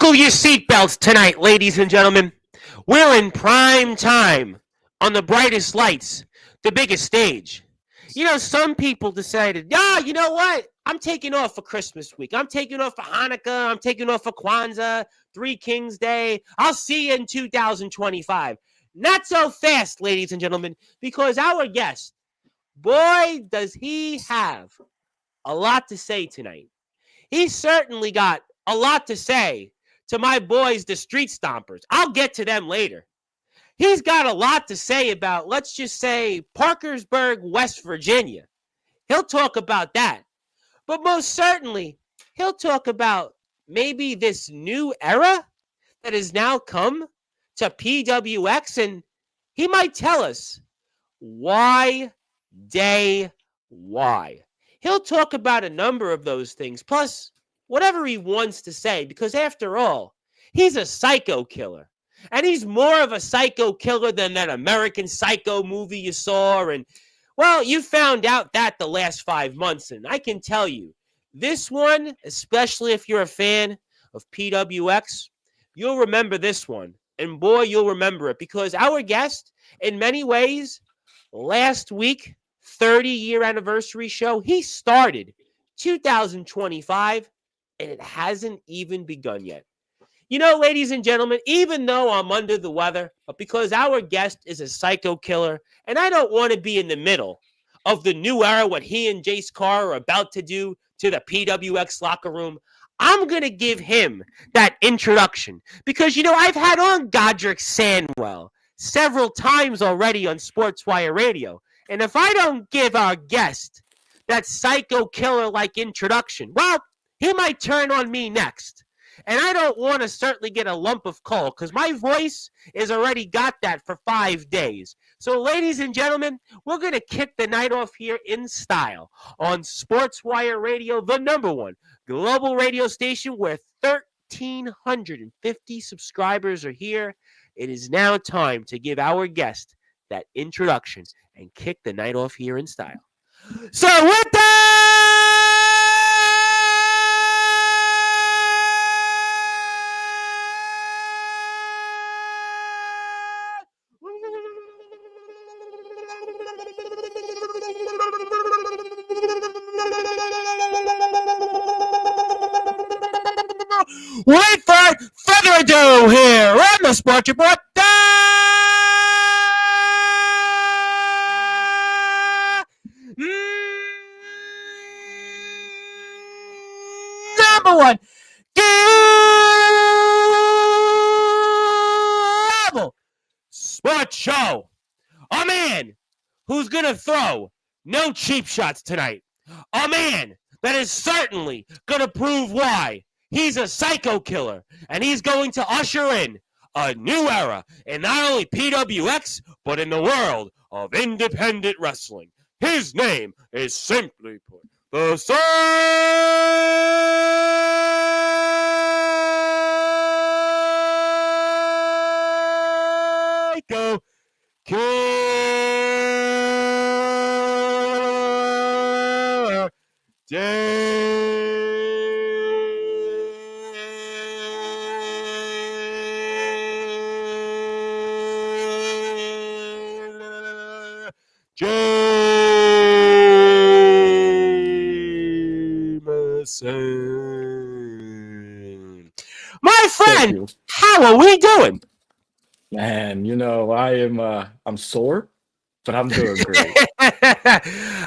Buckle your seatbelts tonight, ladies and gentlemen. We're in prime time on the brightest lights, the biggest stage. You know, some people decided, you know what? I'm taking off for Christmas week. I'm taking off for Hanukkah. I'm taking off for Kwanzaa, Three Kings Day. I'll see you in 2025. Not so fast, ladies and gentlemen, because our guest, boy, does he have a lot to say tonight. He certainly got a lot to say to my boys, the Street Stompers. I'll get to them later. He's got a lot to say about, let's just say, Parkersburg, West Virginia. He'll talk about that. But most certainly, he'll talk about maybe this new era that has now come to PWX, and he might tell us why. He'll talk about a number of those things, plus whatever he wants to say, because after all, he's a psycho killer. And he's more of a psycho killer than that American Psycho movie you saw. And, well, you found out that the last 5 months. And I can tell you, this one, especially if you're a fan of PWX, you'll remember this one. And, boy, you'll remember it. Because our guest, in many ways, last week, 30-year anniversary show, he started 2025, and it hasn't even begun yet. You know, ladies and gentlemen, even though I'm under the weather, but because our guest is a psycho killer, and I don't want to be in the middle of the new era, what he and Jace Carr are about to do to the PWX locker room, I'm going to give him that introduction. Because, you know, I've had on Godric Sandwell several times already on Sportzwire Radio. And if I don't give our guest that psycho killer-like introduction, well, he might turn on me next. And I don't want to certainly get a lump of coal because my voice has already got that for 5 days. So, ladies and gentlemen, we're going to kick the night off here in style on Sportswire Radio, the #1 global radio station where 1,350 subscribers are here. It is now time to give our guest that introduction and kick the night off here in style. So, with that, without further ado, here on the Sports Report, #1 global sports show. A man who's going to throw no cheap shots tonight. A man that is certainly going to prove why he's a psycho killer, and he's going to usher in a new era in not only PWX, but in the world of independent wrestling. His name is simply put, the Psycho Killer. Jamison. My friend, how are we doing? Man, you know, I'm sore, but I'm doing great.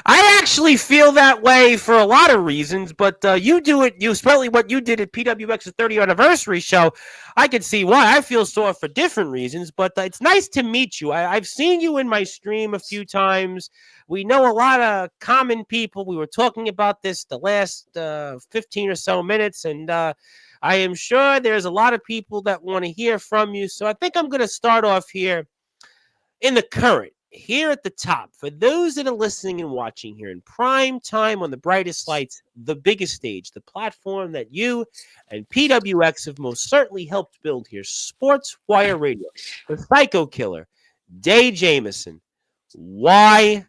I actually feel that way for a lot of reasons, but especially what you did at PWX's 30th anniversary show, I could see why. I feel sore for different reasons, but it's nice to meet you. I've seen you in my stream a few times. We know a lot of common people. We were talking about this the last 15 or so minutes, and I am sure there's a lot of people that want to hear from you. So I think I'm going to start off here in the current, here at the top. For those that are listening and watching here in prime time on the brightest lights, the biggest stage, the platform that you and PWX have most certainly helped build here, Sportswire Radio, the Psycho Killer, Day Jamison. Why?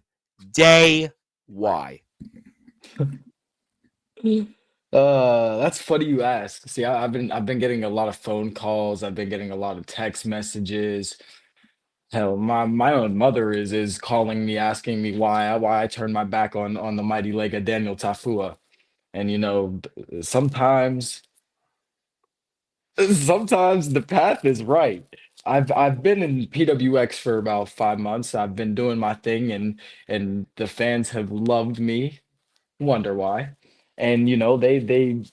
That's funny you ask. See, I've been getting a lot of phone calls. I've been getting a lot of text messages. Hell, my own mother is calling me, asking me why I turned my back on the mighty leg of Daniel Tafua. And sometimes sometimes the path is right. I've been in PWX for about 5 months. I've been doing my thing, and the fans have loved me. Wonder why? And they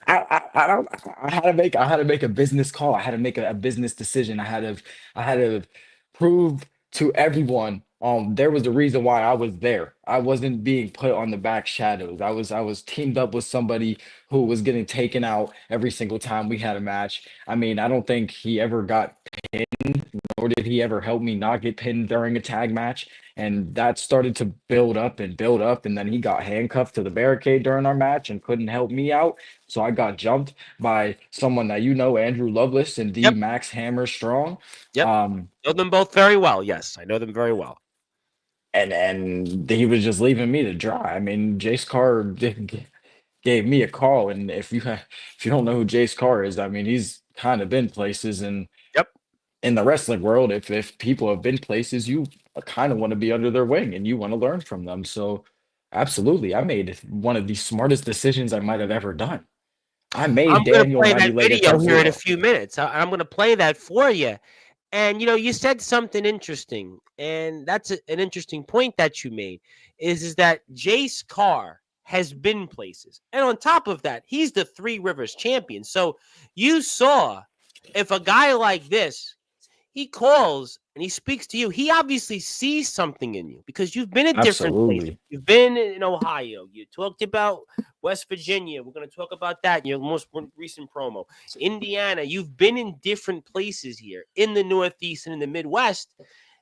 I don't I had to make a business call. I had to make a business decision. I had to prove to everyone there was a reason why I was there. I wasn't being put on the back shadows. I was teamed up with somebody who was getting taken out every single time we had a match. I mean, I don't think he ever got pinned, nor did he ever help me not get pinned during a tag match. And that started to build up and build up. And then he got handcuffed to the barricade during our match and couldn't help me out. So I got jumped by someone that Andrew Lovelace and D Yep. Max Hammer Strong. Yep. Um, Know them both very well. Yes, I know them very well. and he was just leaving me to dry. I mean, Jace Carr gave me a call, and if you don't know who Jace Carr is, I mean, he's kind of been places, and Yep. in the wrestling world, if people have been places, you kind of want to be under their wing and you want to learn from them. So, absolutely, I made one of the smartest decisions I might have ever done. I I'm made going to Daniel play Mighty that Lega video here in a Tafua. few minutes. I'm going to play that for you. And you said something interesting, and that's an interesting point that you made. Is that Jace Carr has been places, and on top of that, he's the Three Rivers champion. So you saw if a guy like this he calls and he speaks to you, he obviously sees something in you because you've been in different places. Absolutely. You've been in Ohio. You talked about West Virginia. We're going to talk about that in your most recent promo. Indiana. You've been in different places here in the Northeast and in the Midwest.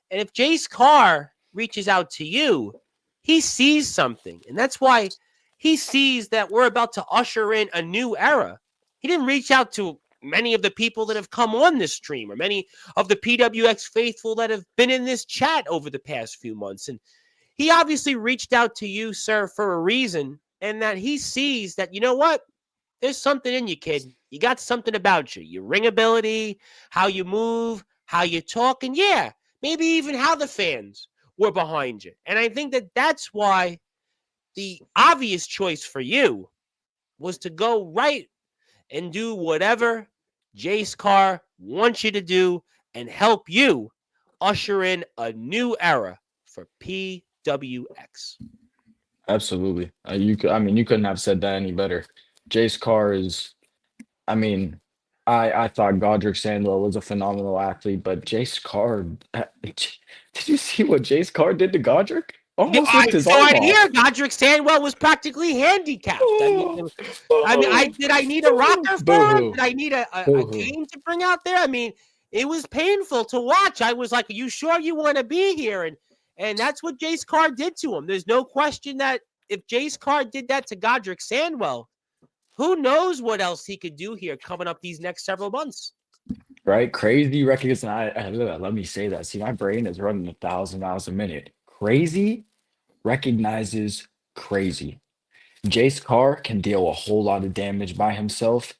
And if Jace Carr reaches out to you, he sees something. And that's why he sees that we're about to usher in a new era. He didn't reach out to many of the people that have come on this stream or many of the PWX faithful that have been in this chat over the past few months. And he obviously reached out to you, sir, for a reason, and that he sees that, you know what? There's something in you, kid. You got something about you. Your ring ability, how you move, how you talk, and yeah, maybe even how the fans were behind you. And I think that that's why the obvious choice for you was to go right and do whatever Jace Carr wants you to do and help you usher in a new era for PWX. Absolutely. I mean, you couldn't have said that any better. Jace Carr is, I mean, I thought Godric Sandwell was a phenomenal athlete, but Jace Carr, did you see what Jace Carr did to Godric? Yeah, Almost I ripped his saw arm it here. off. Godric Sandwell was practically handicapped. Oh, oh, Did I need a rocker for him? boo-hoo, Did I need a boo-hoo. cane to bring out there? I mean, it was painful to watch. I was like, "Are you sure you want to be here?" And that's what Jace Carr did to him. There's no question that if Jace Carr did that to Godric Sandwell, who knows what else he could do here coming up these next several months. Right? Crazy recognition. Let me say that. See, my brain is running 1,000 miles a minute. Crazy recognizes crazy. Jace Carr can deal a whole lot of damage by himself.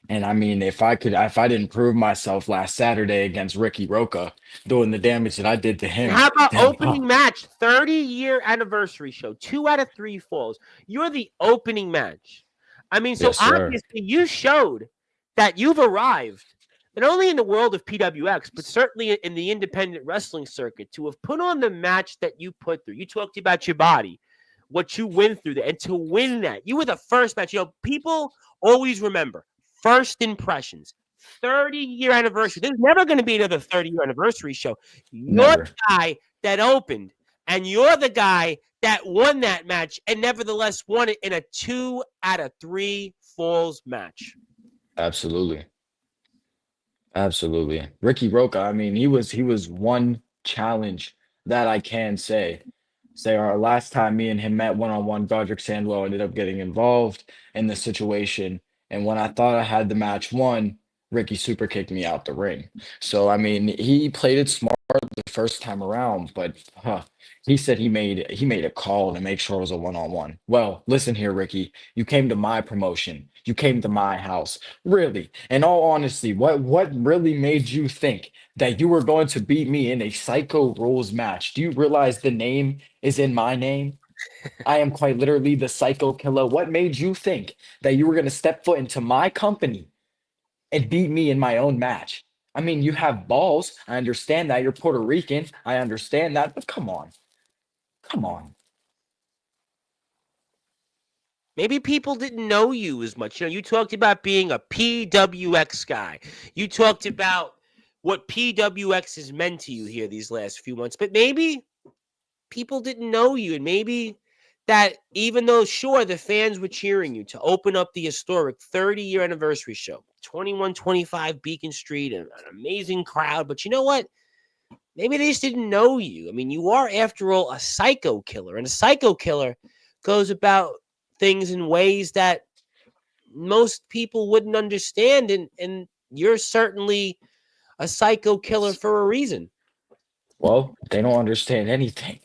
And I mean, if I didn't prove myself last Saturday against Ricky Roca doing the damage that I did to And him, how about then opening match, 30-year anniversary show, 2 out of 3 falls. You're the opening match. I mean, so yes, sir. obviously you showed that you've arrived, not only in the world of PWX, but certainly in the independent wrestling circuit, to have put on the match that you put through. You talked about your body, what you went through, and to win that. You were the first match. People always remember first impressions. 30-year anniversary. There's never going to be another 30-year anniversary show. You're the Never. guy that opened, and you're the guy that won that match, and nevertheless won it in a 2 out of 3 falls match. Absolutely. Absolutely. Ricky Roca, I mean, he was one challenge that I can say our last time me and him met one-on-one, Godric Sandwell ended up getting involved in the situation. And when I thought I had the match won, Ricky super kicked me out the ring. So I mean, he played it smart the first time around, but he said he made a call to make sure it was a one-on-one. Well, listen here, Ricky. You came to my promotion. You came to my house. Really, in all honesty, what really made you think that you were going to beat me in a Psycho Rules match? Do you realize the name is in my name? I am quite literally the Psycho Killer. What made you think that you were going to step foot into my company and beat me in my own match? I mean, you have balls. I understand that. You're Puerto Rican. I understand that. But come on. Come on. Maybe people didn't know you as much. You talked about being a PWX guy. You talked about what PWX has meant to you here these last few months, but maybe people didn't know you, and maybe that even though sure the fans were cheering you to open up the historic 30-year anniversary show, 2125 Beacon Street, an amazing crowd, but you know what? Maybe they just didn't know you. I mean, you are, after all, a psycho killer, and a psycho killer goes about things in ways that most people wouldn't understand, and you're certainly a psycho killer for a reason. Well, they don't understand anything.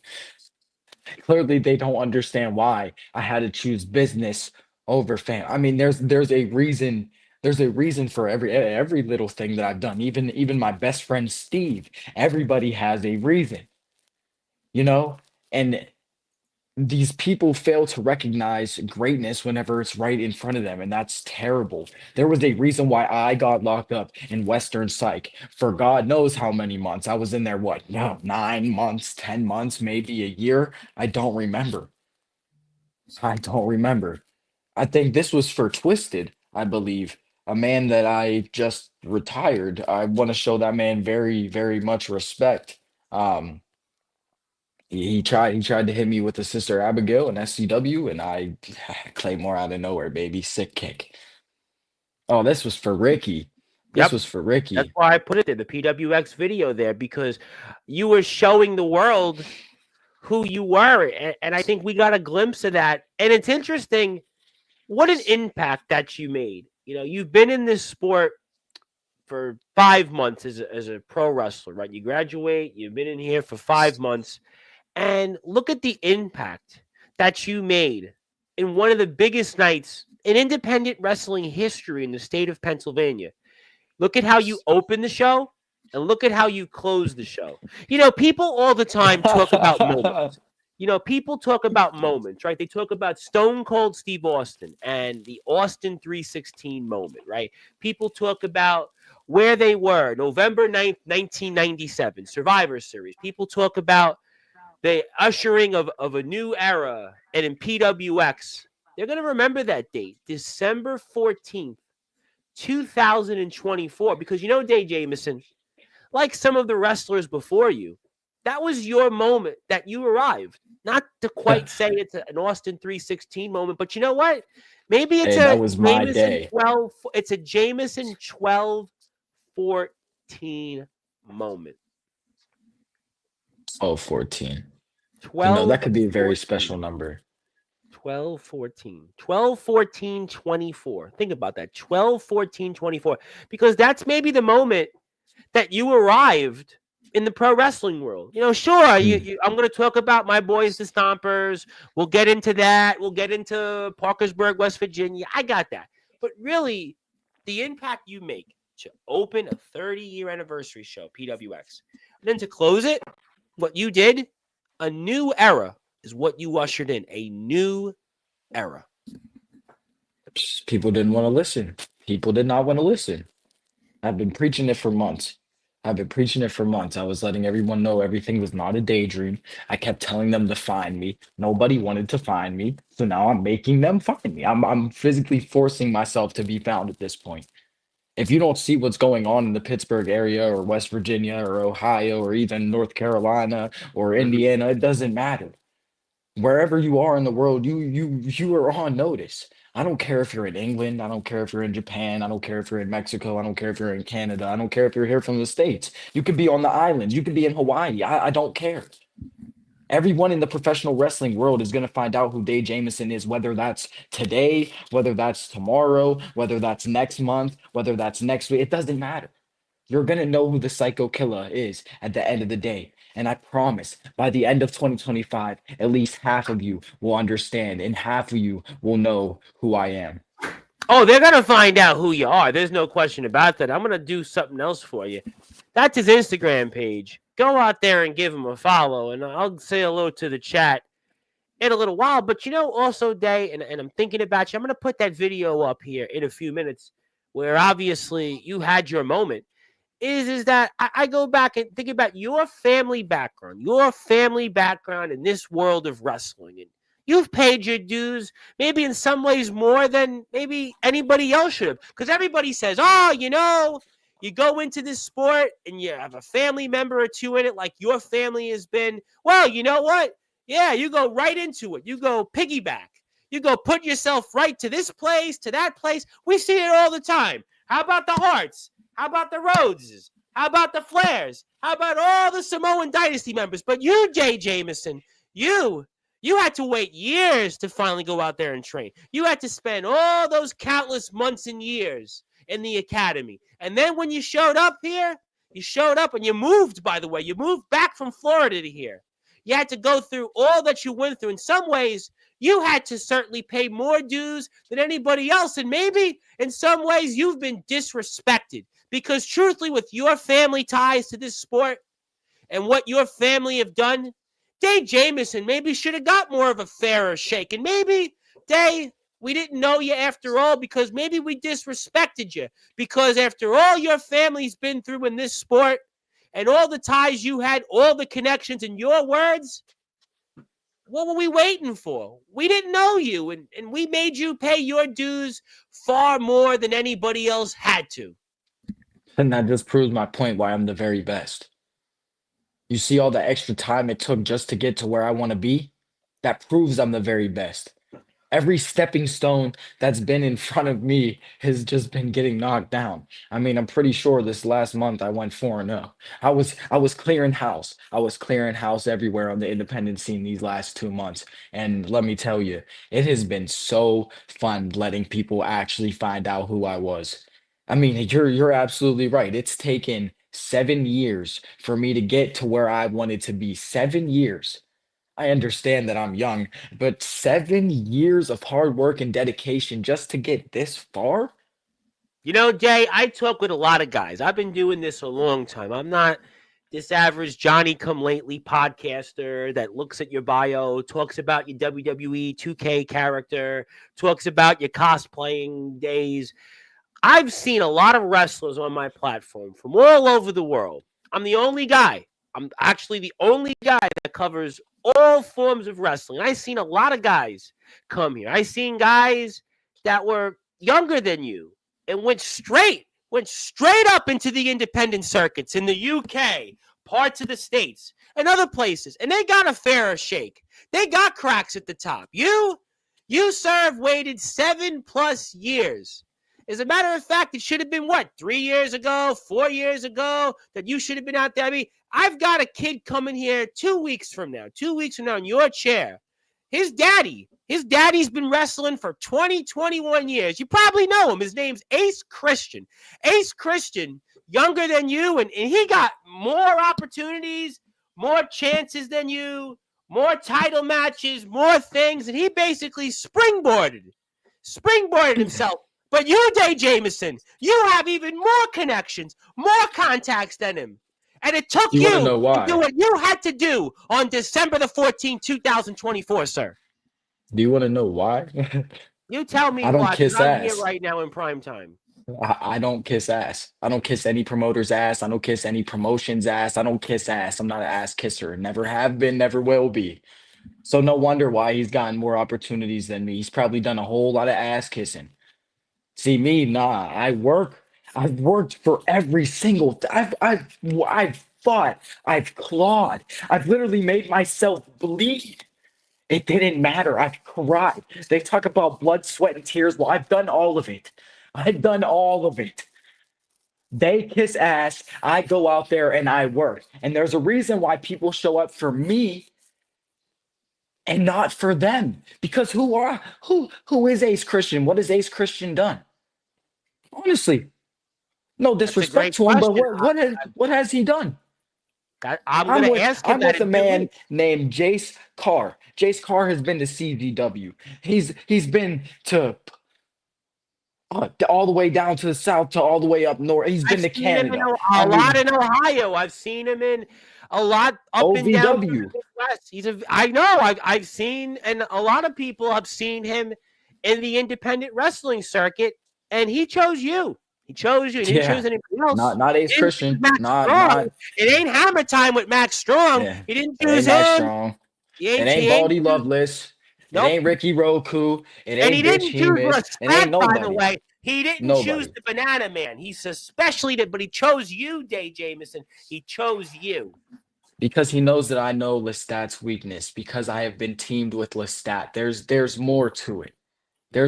Clearly, they don't understand why I had to choose business over fam. I mean, there's a reason. There's a reason for every little thing that I've done. Even my best friend Steve. Everybody has a reason, you know? And these people fail to recognize greatness whenever it's right in front of them, and that's terrible. There was a reason why I got locked up in Western Psych for God knows how many months. I was in there, what, no, 9 months, 10 months, maybe a year. I don't remember. I don't remember. I think this was for Twisted, I believe. A man that I just retired. I want to show that man very, very much respect. Um, he tried to hit me with the Sister Abigail and SCW, and I Claymore out of nowhere, baby. Sick kick. Oh, this was for Ricky. This Yep. was for That's Ricky. why I put it there, the PWX video there, because you were showing the world who you were. And I think we got a glimpse of that. And it's interesting what an impact that you made. You've been in this sport for 5 months as a pro wrestler, right? You graduate, you've been in here for 5 months, and look at the impact that you made in one of the biggest nights in independent wrestling history in the state of Pennsylvania. Look at how you open the show and look at how you close the show. People all the time talk about moments. People talk about moments, right? They talk about Stone Cold Steve Austin and the Austin 316 moment, right? People talk about where they were November 9th, 1997, Survivor Series. People talk about the ushering of a new era, and in PWX, they're going to remember that date, December 14th, 2024, because Dave Jamison, like some of the wrestlers before you, that was your moment that you arrived. Not to quite say it's an Austin 316 moment, but you know what? Maybe it's Hey, that a was my Jamison day. 12, it's a Jamison 12-14 moment. Oh, 14. 12 That could be a very 14. special number. 12 14 12 14 24. Think about that. 12 14 24, because that's maybe the moment that you arrived in the pro wrestling world. Sure, Mm. I'm going to talk about my boys, the Stompers. We'll get into that. We'll get into Parkersburg, West Virginia. I got that. But really, the impact you make to open a 30-year anniversary show, PWX, and then to close it, what you did, a new era is what you ushered in, a new era. People didn't want to listen. People did not want to listen. I've been preaching it for months. I've been preaching it for months. I was letting everyone know everything was not a daydream. I kept telling them to find me. Nobody wanted to find me. So now I'm making them find me. I'm physically forcing myself to be found at this point. If you don't see what's going on in the Pittsburgh area or West Virginia or Ohio or even North Carolina or Mhm. Indiana, it doesn't matter. Wherever you are in the world, you are on notice. I don't care if you're in England, I don't care if you're in Japan, I don't care if you're in Mexico, I don't care if you're in Canada, I don't care if you're here from the States. You could be on the islands, you could be in Hawaii. I don't care. Everyone in the professional wrestling world is going to find out who Dave Jamison is, whether that's today, whether that's tomorrow, whether that's next month, whether that's next week. It doesn't matter. You're gonna know who the psycho killer is at the end of the day. And I promise by the end of 2025, at least half of you will understand and half of you will know who I am. Oh, they're gonna find out who you are. There's no question about that. I'm gonna do something else for you. That's his Instagram page. Go out there and give him a follow, and I'll say hello to the chat in a little while. But also, Day, and I'm thinking about you. I'm gonna put that video up here in a few minutes, where obviously you had your moment. Is that I go back and think about your family background in this world of wrestling, and you've paid your dues, maybe in some ways more than maybe anybody else should have, because everybody says, oh, you go into this sport and you have a family member or two in it, like your family has been. Well, you know what? Yeah, you go right into it. You go piggyback. You go put yourself right to this place, to that place. We see it all the time. How about the Hearts? How about the Rhodeses? How about the Flairs? How about all the Samoan Dynasty members? But you, Jay Jamison, you had to wait years to finally go out there and train. You had to spend all those countless months and years in the academy. And then when you showed up here, you showed up and you moved, by the way. You moved back from Florida to here. You had to go through all that you went through. In some ways, you had to certainly pay more dues than anybody else. And maybe in some ways, you've been disrespected. Because truthfully, with your family ties to this sport and what your family have done, Dave Jamison maybe should have got more of a fairer shake. And maybe, Dave, we didn't know you after all because maybe we disrespected you. Because after all your family's been through in this sport and all the ties you had, all the connections, in your words, what were we waiting for? We didn't know you, and we made you pay your dues far more than anybody else had to. And that just proves my point why I'm the very best. You see all the extra time it took just to get to where I want to be? That proves I'm the very best. Every stepping stone that's been in front of me has just been getting knocked down. I mean, I'm pretty sure this last month I went 4-0. I was clearing house. I was clearing house everywhere on the independent scene these last 2 months. And let me tell you, it has been so fun letting people actually find out who I was. I mean, you're absolutely right. It's taken 7 years for me to get to where I wanted to be. 7 years. I understand that I'm young, but 7 years of hard work and dedication just to get this far? Jay, I talk with a lot of guys. I've been doing this a long time. I'm not this average Johnny come lately podcaster that looks at your bio, talks about your WWE 2K character, talks about your cosplaying days. I've seen a lot of wrestlers on my platform from all over the world. I'm the only guy. I'm actually the only guy that covers all forms of wrestling. I've seen a lot of guys come here. I've seen guys that were younger than you and went straight up into the independent circuits in the UK, parts of the States, and other places. And they got a fairer shake. They got cracks at the top. You, sir, have waited 7+ years. As a matter of fact, it should have been 3 years ago, 4 years ago, that you should have been out there. I mean, I've got a kid coming here 2 weeks from now, in your chair. His daddy's been wrestling for 20, 21 years. You probably know him. His name's Ace Christian. Ace Christian, younger than you, and he got more opportunities, more chances than you, more title matches, more things, and he basically springboarded himself. But you, Dave Jamison, you have even more connections, more contacts than him. And it took You want to you know to do why? what you had to do on December the 14th, 2024, sir. Do you want to know why? You tell me I don't why, because kiss I'm here ass. right now in prime time. I don't kiss ass. I don't kiss any promoter's ass. I don't kiss any promotion's ass. I don't kiss ass. I'm not an ass kisser. Never have been, never will be. So no wonder why he's gotten more opportunities than me. He's probably done a whole lot of ass kissing. See me, nah. I've worked for every single. I've fought. I've clawed. I've literally made myself bleed. It didn't matter. I've cried. They talk about blood, sweat, and tears. Well, I've done all of it. I've done all of it. They kiss ass. I go out there and I work. And there's a reason why people show up for me and not for them. Because who is Ace Christian? What has Ace Christian done? Honestly, No That's a disrespect great to him, but question. what has he done? I'm going to ask him I'm that with a in 2 weeks. man named Jace Carr. Jace Carr has been to CGW. He's been to all the way down to the south to all the way up north. He's I've been to seen him in Canada. A I lot mean, in Ohio. I've seen him in a lot up and down through OVW. the Midwest. I know. I've seen, and a lot of people have seen him in the independent wrestling circuit, and he chose you. He chose you. He didn't choose Yeah. anybody else. Not Ace He didn't choose Christian. Max Strong. Not It ain't Hammer Time with Max Strong. yeah. He didn't It choose ain't Max him. Strong. He It ain't. ain't He ain't. Baldy Lovelace. It Nope. ain't Ricky Roku. It And he ain't Bitch didn't choose Hemus. It ain't Lestat, by the nobody. way. He didn't choose Nobody. the Banana Man. He's especially but he chose you, Day Jamison. He chose you. Because he knows that I know Lestat's weakness. Because I have been teamed with Lestat. There's more to it.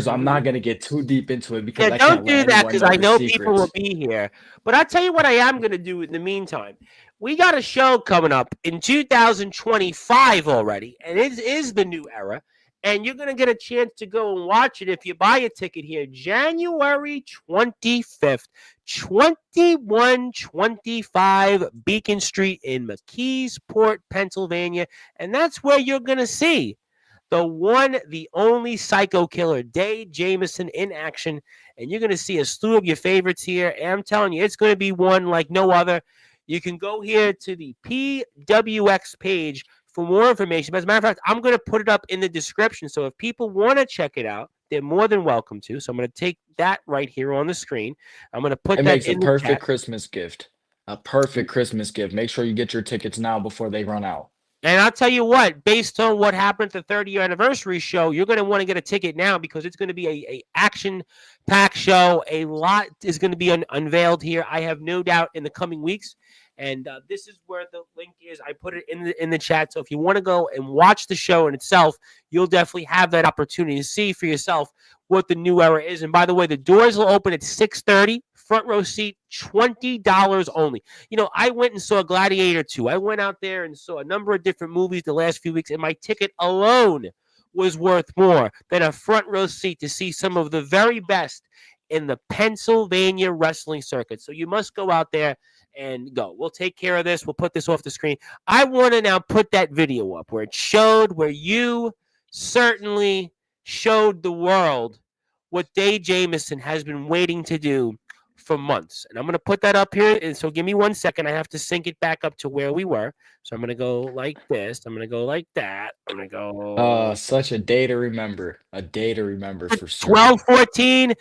I'm not gonna get too deep into it because Yeah, I don't can't let do that anyone because know I the know people will secrets. be here. But I'll tell you what I am going to do in the meantime. We got a show coming up in 2025 already, and it is the new era. And you're going to get a chance to go and watch it if you buy a ticket here, January 25th, 2125 Beacon Street in McKeesport, Pennsylvania. And that's where you're going to see the one, the only psycho killer, Day Jamison, in action. And you're going to see a slew of your favorites here. And I'm telling you, it's going to be one like no other. You can go here to the PWX page for more information. But as a matter of fact, I'm going to put it up in the description. So if people want to check it out, they're more than welcome to. So I'm going to take that right here on the screen. I'm going to put It that makes a in the chat. perfect Christmas gift. A perfect Christmas gift. Make sure you get your tickets now before they run out. And I'll tell you what, based on what happened at the 30-year anniversary show, you're going to want to get a ticket now because it's going to be a action-packed show. A lot is going to be unveiled here. I have no doubt in the coming weeks. And this is where the link is. I put it in the chat. So if you want to go and watch the show in itself, you'll definitely have that opportunity to see for yourself what the new era is. And by the way, the doors will open at 6:30. Front row seat, $20 only. You know, I went and saw Gladiator 2. I went out there and saw a number of different movies the last few weeks, and my ticket alone was worth more than a front row seat to see some of the very best in the Pennsylvania wrestling circuit. So you must go out there and go. We'll take care of this. We'll put this off the screen. I want to now put that video up where it showed, where you certainly showed the world what Day Jamison has been waiting to do for months. And I'm going to put that up here. And so give me 1 second. I have to sync it back up to where we were. So I'm going to go like this. I'm going to go like that. I'm going to go Such a day to remember. A day to remember for certain. 12/14,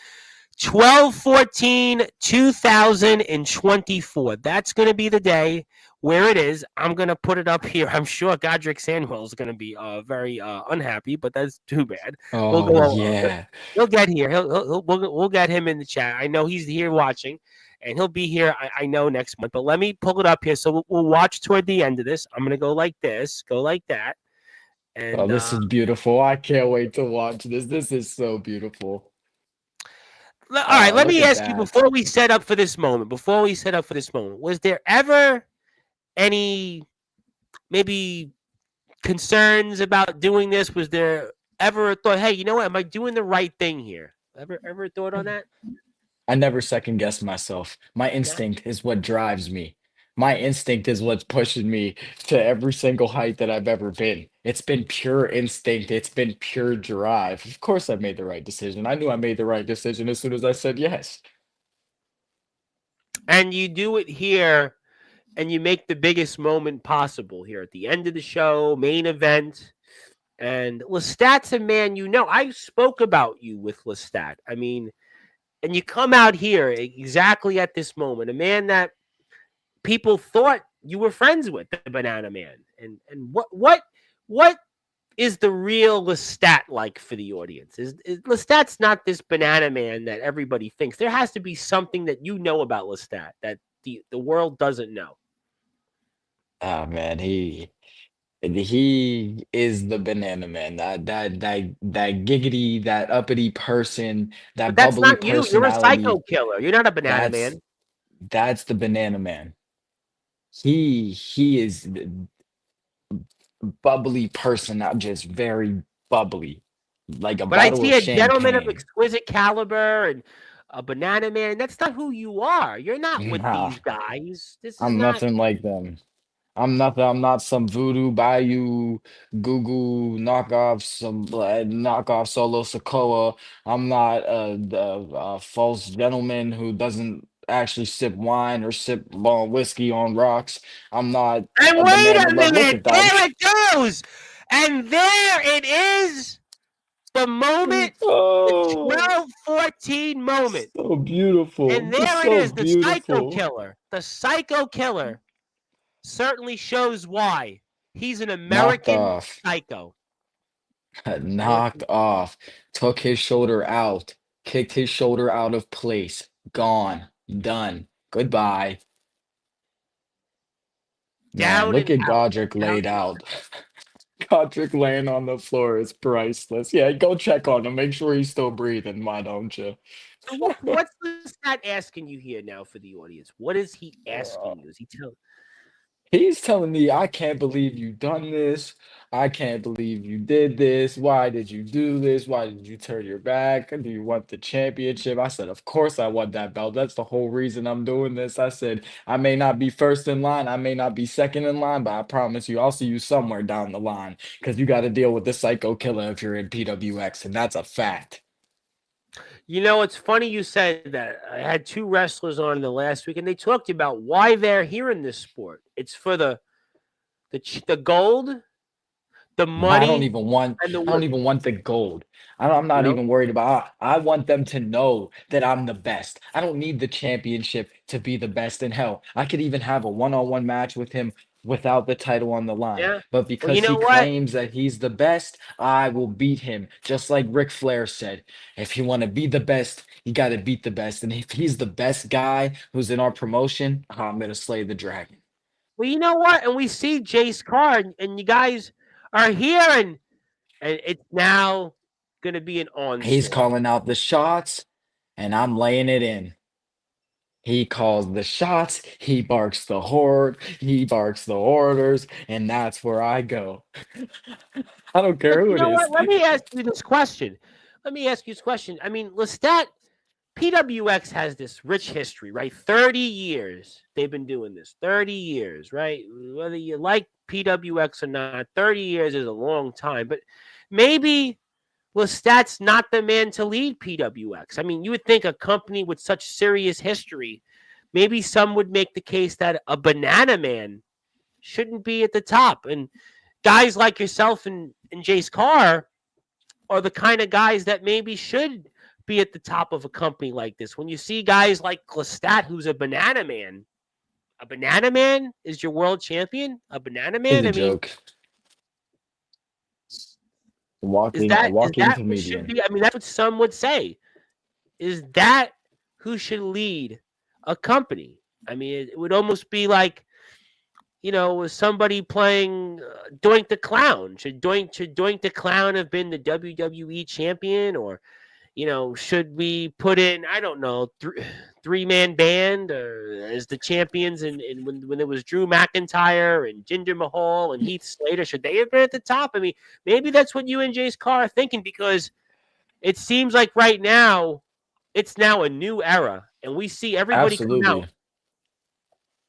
12/14, 2024. That's going to be the day where it is. I'm going to put it up here. I'm sure Godric Sandwell is going to be very unhappy, but that's too bad. We'll Oh go. yeah. He'll get here. We'll get him in the chat. I know he's here watching, and he'll be here. I know next month. But let me pull it up here. So we'll watch toward the end of this. I'm going to go like this, go like that, Oh, and this is beautiful. I can't wait to watch this. This is so beautiful. all right. Let Look me at ask you that. before we set up for this moment. Was there ever any maybe concerns about doing this? Was there ever a thought, hey, you know what? Am I doing the right thing here? Ever thought on that? I never second guess myself. My No? instinct is what drives me. My instinct is what's pushing me to every single height that I've ever been. It's been pure instinct. It's been pure drive. Of course, I made the right decision. I knew I made the right decision as soon as I said yes. And you do it here and you make the biggest moment possible here at the end of the show, main event. And Lestat's a man you know. I spoke about you with Lestat. I mean, and you come out here exactly at this moment, a man that people thought you were friends with, the Banana Man. And what is the real Lestat like for the audience? Is Lestat's not this Banana Man that everybody thinks. There has to be something that you know about Lestat that the world doesn't know. Oh man, he is the banana man. That giggity, that uppity person, But that that's bubbly not you. You're a psycho personality. killer. You're not a Banana That's Man. that's the banana man. He is bubbly person, not just very bubbly, like a But I bottle see of a gentleman of champagne. exquisite caliber and a banana man. That's not who you are. You're not with Nah, these guys. This is I'm not. nothing like them. I'm nothing. I'm not some voodoo bayou goo knockoff, some knockoff solo Sokoa. I'm not a false gentleman who doesn't actually sip wine or sip whiskey on rocks. I'm not And a wait banana. a Look minute, at that. there it goes. And there it is. The moment, the Oh, 12-14 moment. so beautiful. And It's there it so is, the psycho beautiful. killer. The psycho killer certainly shows why. He's an Knocked American off. psycho. What? Knocked off. Took his shoulder out. Kicked his shoulder out of place. Gone. Done. Goodbye. Man, Down look and at out. Godric Down laid and out. Godric laying on the floor is priceless. Yeah, go check on him. Make sure he's still breathing. Why don't you? So what's the stat asking you here now for the audience? What is he asking you? Is he telling? He's telling me, I can't believe you done this. I can't believe you did this. Why did you do this? Why did you turn your back? Do you want the championship? I said, of course I want that belt. That's the whole reason I'm doing this. I said, I may not be first in line. I may not be second in line, but I promise you, I'll see you somewhere down the line because you got to deal with the psycho killer if you're in PWX, and that's a fact. You know, it's funny you said that. I had two wrestlers on the last week, and they talked about why they're here in this sport. It's for the gold, the I don't money, even want and the I don't women. even want the gold. I'm not No, even worried about I want them to know that I'm the best. I don't need the championship to be the best in hell. I could even have a one-on-one match with him without the title on the line. yeah. But Well, you because he know what? claims that he's the best, I will beat him. Just like Ric Flair said, if you want to be the best, you got to beat the best. And if he's the best guy who's in our promotion, I'm gonna slay the dragon. Well, you know what? And we see Jace Carr, and you guys are here, and it's now going to be an He's onslaught. calling out the shots, and I'm laying it in. He calls the shots, he barks the horde, he barks the orders, and that's where I go. I don't But care who you it know is. what? Let me ask you this question. Let me ask you this question. I mean, Lestat, PWX has this rich history, right? 30 years they've been doing this. 30 years, right? Whether you like PWX or not, 30 years is a long time. But maybe Lestat's not the man to lead PWX. I mean, you would think a company with such serious history, maybe some would make the case that a banana man shouldn't be at the top. And guys like yourself and Jace Carr are the kind of guys that maybe should be at the top of a company like this. When you see guys like Lestat, who's a banana man is your world champion. A banana He's man. a I mean, joke. A is walking that who should comedian. be? I mean, that's what some would say. Is that who should lead a company? I mean, it would almost be like, was somebody playing Doink the Clown? Should Doink the Clown have been the WWE champion, or should we put in, I don't know, three-man band as the champions, and when it was Drew McIntyre and Jinder Mahal and Heath Slater, should they have been at the top? I mean, maybe that's what you and Jace Carr are thinking, because it seems like right now it's now a new era, and we see everybody come out. Absolutely.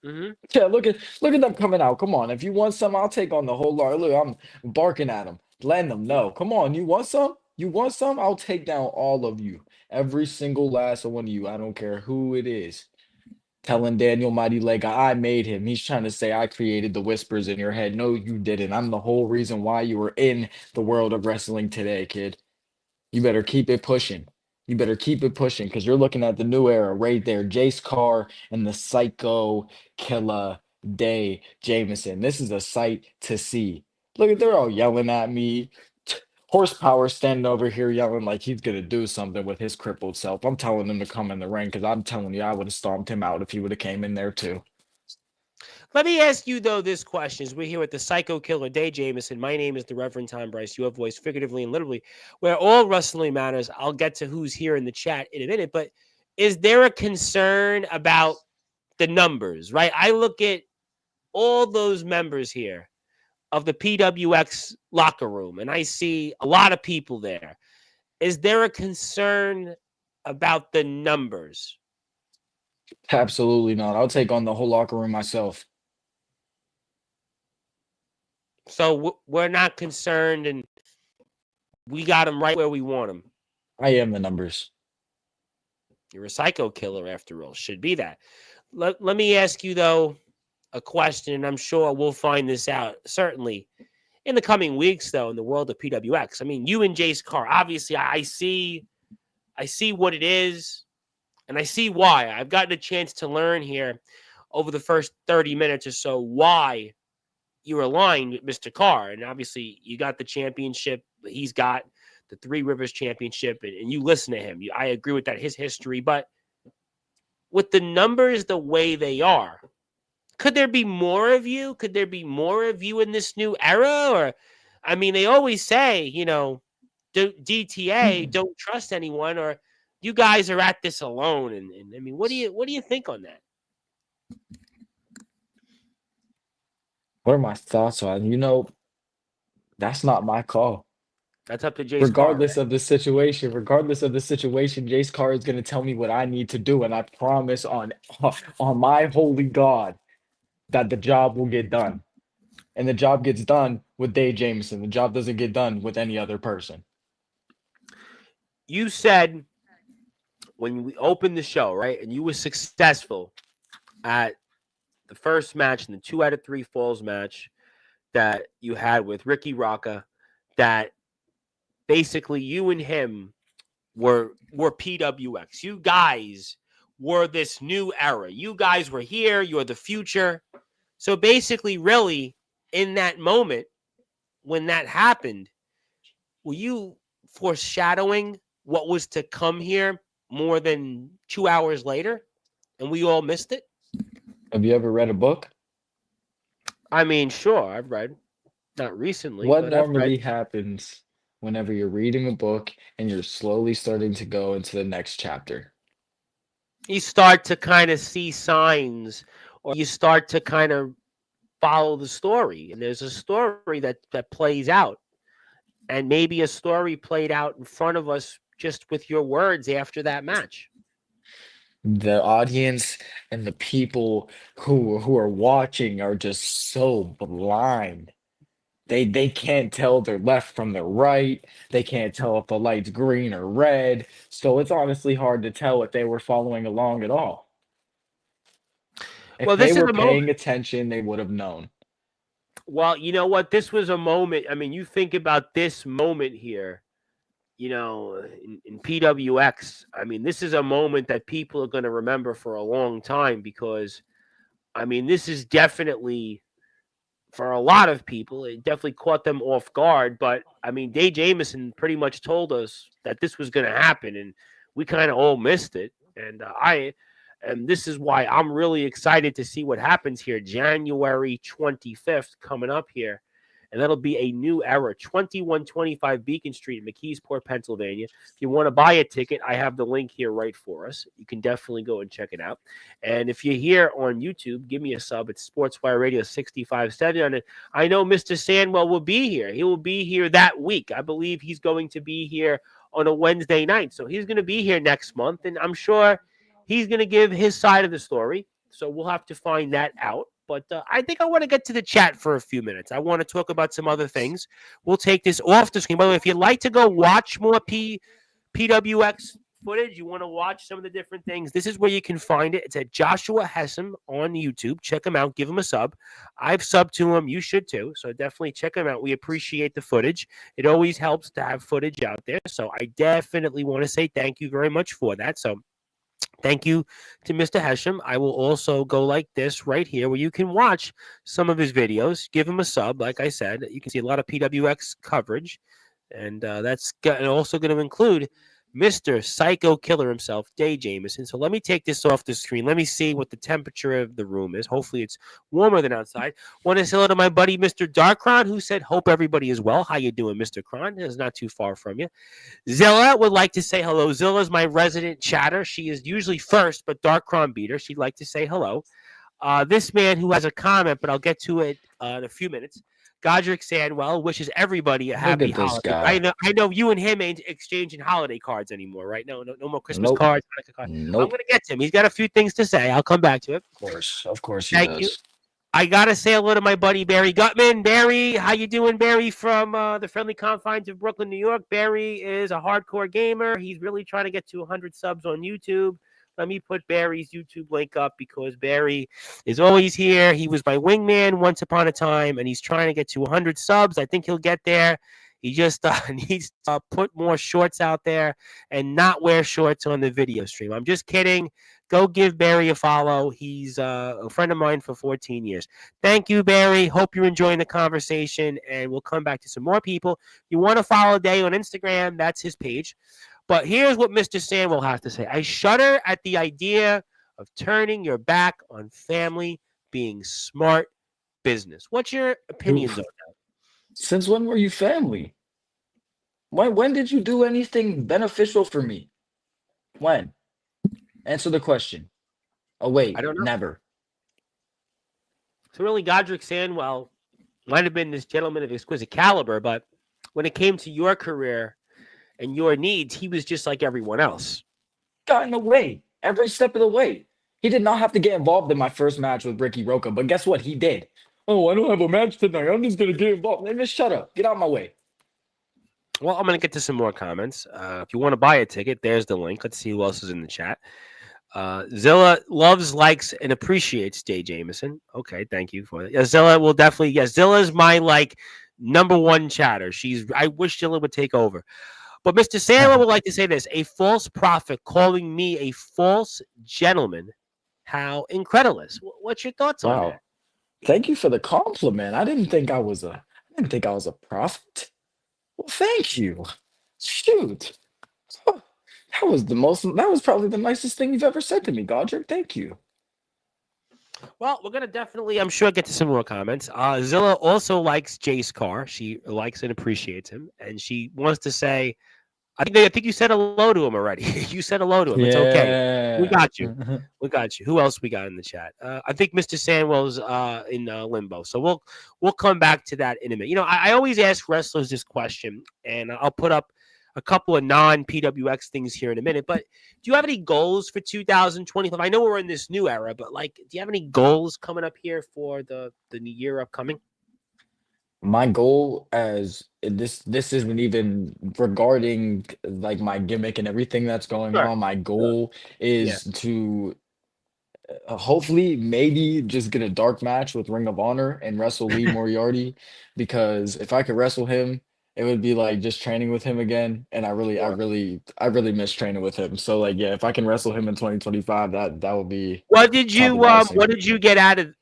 Hmm. Yeah, look at them coming out. Come on. If you want some, I'll take on the whole lot. Look, I'm barking at them, letting them know. Come on, you want some? You want some? I'll take down all of you. Every single last one of you. I don't care who it is. Telling Daniel Mighty Leg, I made him. He's trying to say I created the whispers in your head. No, you didn't. I'm the whole reason why you were in the world of wrestling today, kid. You better keep it pushing. You better keep it pushing because you're looking at the new era right there. Jace Carr and the Psycho Killer Day Jamison. This is a sight to see. Look at they're all yelling at me. Horsepower standing over here yelling like he's gonna do something with his crippled self. I'm telling him to come in the ring because I'm telling you I would have stomped him out if he would have came in there too. Let me ask you, though, this question. As we're here with the Psycho Killer Day Jamison. My name is the Reverend Tom Bryce. You have voice figuratively and literally, where all wrestling matters. I'll get to who's here in the chat in a minute. But is there a concern about the numbers, right? I look at all those members here of the PWX locker room, and I see a lot of people there. Is there a concern about the numbers? Absolutely not. I'll take on the whole locker room myself. So we're not concerned, and we got him right where we want him. I am the numbers. You're a psycho killer, after all. Should be that. Let me ask you, though, a question, and I'm sure we'll find this out, certainly, in the coming weeks, though, in the world of PWX. I mean, you and Jace Carr, obviously, I see what it is, and I see why. I've gotten a chance to learn here over the first 30 minutes or so why you're aligned with Mr. Carr. And obviously, you got the championship. He's got the Three Rivers Championship, and you listen to him. I agree with that, his history. But with the numbers the way they are, could there be more of you? Could there be more of you in this new era? Or, I mean, they always say, DTA, don't trust anyone, or you guys are at this alone. And I mean, what do you think on that? What are my thoughts on? That's not my call. That's up to Jace Regardless Carr. of the situation, Jace Carr is going to tell me what I need to do, and I promise on my holy God that the job will get done. And the job gets done with Dave Jamison. The job doesn't get done with any other person. You said when we opened the show, right, and you were successful at the first match and the 2 out of 3 falls match that you had with Ricky Rocca, that basically you and him were PWX. You guys were this new era. You guys were here. You're the future. So basically, really, in that moment, when that happened, were you foreshadowing what was to come here more than 2 hours later, and we all missed it? Have you ever read a book? I mean, sure, I've read. Not recently, What but I've normally read. happens whenever you're reading a book and you're slowly starting to go into the next chapter? You start to kind of see signs, or you start to kind of follow the story, and there's a story that plays out, and maybe a story played out in front of us just with your words after that match. The audience and the people who are watching are just so blind. They can't tell their left from their right. They can't tell if the light's green or red. So it's honestly hard to tell if they were following along at all. If Well, they this is were a moment. paying attention, they would have known. Well, you know what? This was a moment. I mean, you think about this moment here, in PWX. I mean, this is a moment that people are going to remember for a long time because, I mean, this is definitely, for a lot of people, it definitely caught them off guard. But, I mean, Dave Jamison pretty much told us that this was going to happen, and we kind of all missed it. And this is why I'm really excited to see what happens here. January 25th coming up here. And that'll be a new era, 2125 Beacon Street in McKeesport, Pennsylvania. If you want to buy a ticket, I have the link here right for us. You can definitely go and check it out. And if you're here on YouTube, give me a sub. It's Sportswire Radio 657. And I know Mr. Sandwell will be here. He will be here that week. I believe he's going to be here on a Wednesday night. So he's going to be here next month. And I'm sure he's going to give his side of the story. So we'll have to find that out. But I think I want to get to the chat for a few minutes. I want to talk about some other things. We'll take this off the screen. By the way, if you'd like to go watch more PWX footage, you want to watch some of the different things, this is where you can find it. It's at Joshua Hessam on YouTube. Check him out. Give him a sub. I've subbed to him. You should too. So definitely check him out. We appreciate the footage. It always helps to have footage out there. So I definitely want to say thank you very much for that. So thank you to Mr. Hesham. I will also go like this right here where you can watch some of his videos. Give him a sub. Like I said, you can see a lot of PWX coverage. And that's also going to include Mr. Psycho Killer himself, Dave Jamison. So let me take this off the screen. Let me see what the temperature of the room is. Hopefully it's warmer than outside. Want to say hello to my buddy, Mr. Darkron, who said, hope everybody is well. How you doing, Mr. Kron? It's not too far from you. Zilla would like to say hello. Zilla is my resident chatter. She is usually first, but Darkron beat her. She'd like to say hello. This man who has a comment, but I'll get to it in a few minutes. Godric Sandwell wishes everybody a Look happy at this holiday. I guy. know, I know you and him ain't exchanging holiday cards anymore, right? No more Christmas Nope. cards, Hanukkah cards. I'm Nope. gonna get to him. He's got a few things to say. I'll come back to it. Of course he Thank you. does. I gotta say hello to my buddy Barry Gutman. Barry, how you doing, Barry? From the friendly confines of Brooklyn, New York. Barry is a hardcore gamer. He's really trying to get to 100 subs on YouTube. Let me put Barry's YouTube link up because Barry is always here. He was my wingman once upon a time, and he's trying to get to 100 subs. I think he'll get there. He just needs to put more shorts out there and not wear shorts on the video stream. I'm just kidding. Go give Barry a follow. He's a friend of mine for 14 years. Thank you, Barry. Hope you're enjoying the conversation, and we'll come back to some more people. If you want to follow Day on Instagram, that's his page. But here's what Mr. Sandwell has to say. I shudder at the idea of turning your back on family being smart business. What's your opinions on that? Since when were you family? When did you do anything beneficial for me? When? Answer the question. Oh I wait, don't know. never. So really, Godric Sandwell might have been this gentleman of exquisite caliber, but when it came to your career and your needs, he was just like everyone else. Got in the way every step of the way. He did not have to get involved in my first match with Ricky Roca, but guess what? He did. Oh, I don't have a match tonight. I'm just gonna get involved. Man, just shut up. Get out of my way. Well, I'm going to get to some more comments. If you want to buy a ticket, there's the link. Let's see who else is in the chat. Zilla loves, likes, and appreciates Day Jamison. Okay, thank you for that. Yeah, Zilla will definitely. Yes, Zilla is my number one chatter. I wish Zilla would take over. But Mr. Sandler would like to say this: a false prophet calling me a false gentleman. How incredulous! What's your thoughts on Wow. that? Thank you for the compliment. I didn't think I was a prophet. Well, thank you. Shoot. Oh, that was probably the nicest thing you've ever said to me, Godric. Thank you. Well, we're gonna definitely, I'm sure, get to some more comments. Zilla also likes Jay's car. She likes and appreciates him, and she wants to say, I think you said hello to him already. You said hello to him. It's okay. We Yeah. got you. We got you. Who else we got in the chat? I think Mr. Sandwell's in limbo, so we'll come back to that in a minute. I always ask wrestlers this question, and I'll put up a couple of non-PWX things here in a minute. But do you have any goals for 2025? I know we're in this new era, but do you have any goals coming up here for the new year upcoming? My goal as this isn't even regarding like my gimmick and everything that's going Sure. on. My Sure. goal Yeah. is to hopefully maybe just get a dark match with Ring of Honor and wrestle Lee Moriarty, because if I could wrestle him, it would be like just training with him again. And Sure. I really miss training with him. So like yeah, if I can wrestle him in 2025, that would be top of the What icing. did you get out of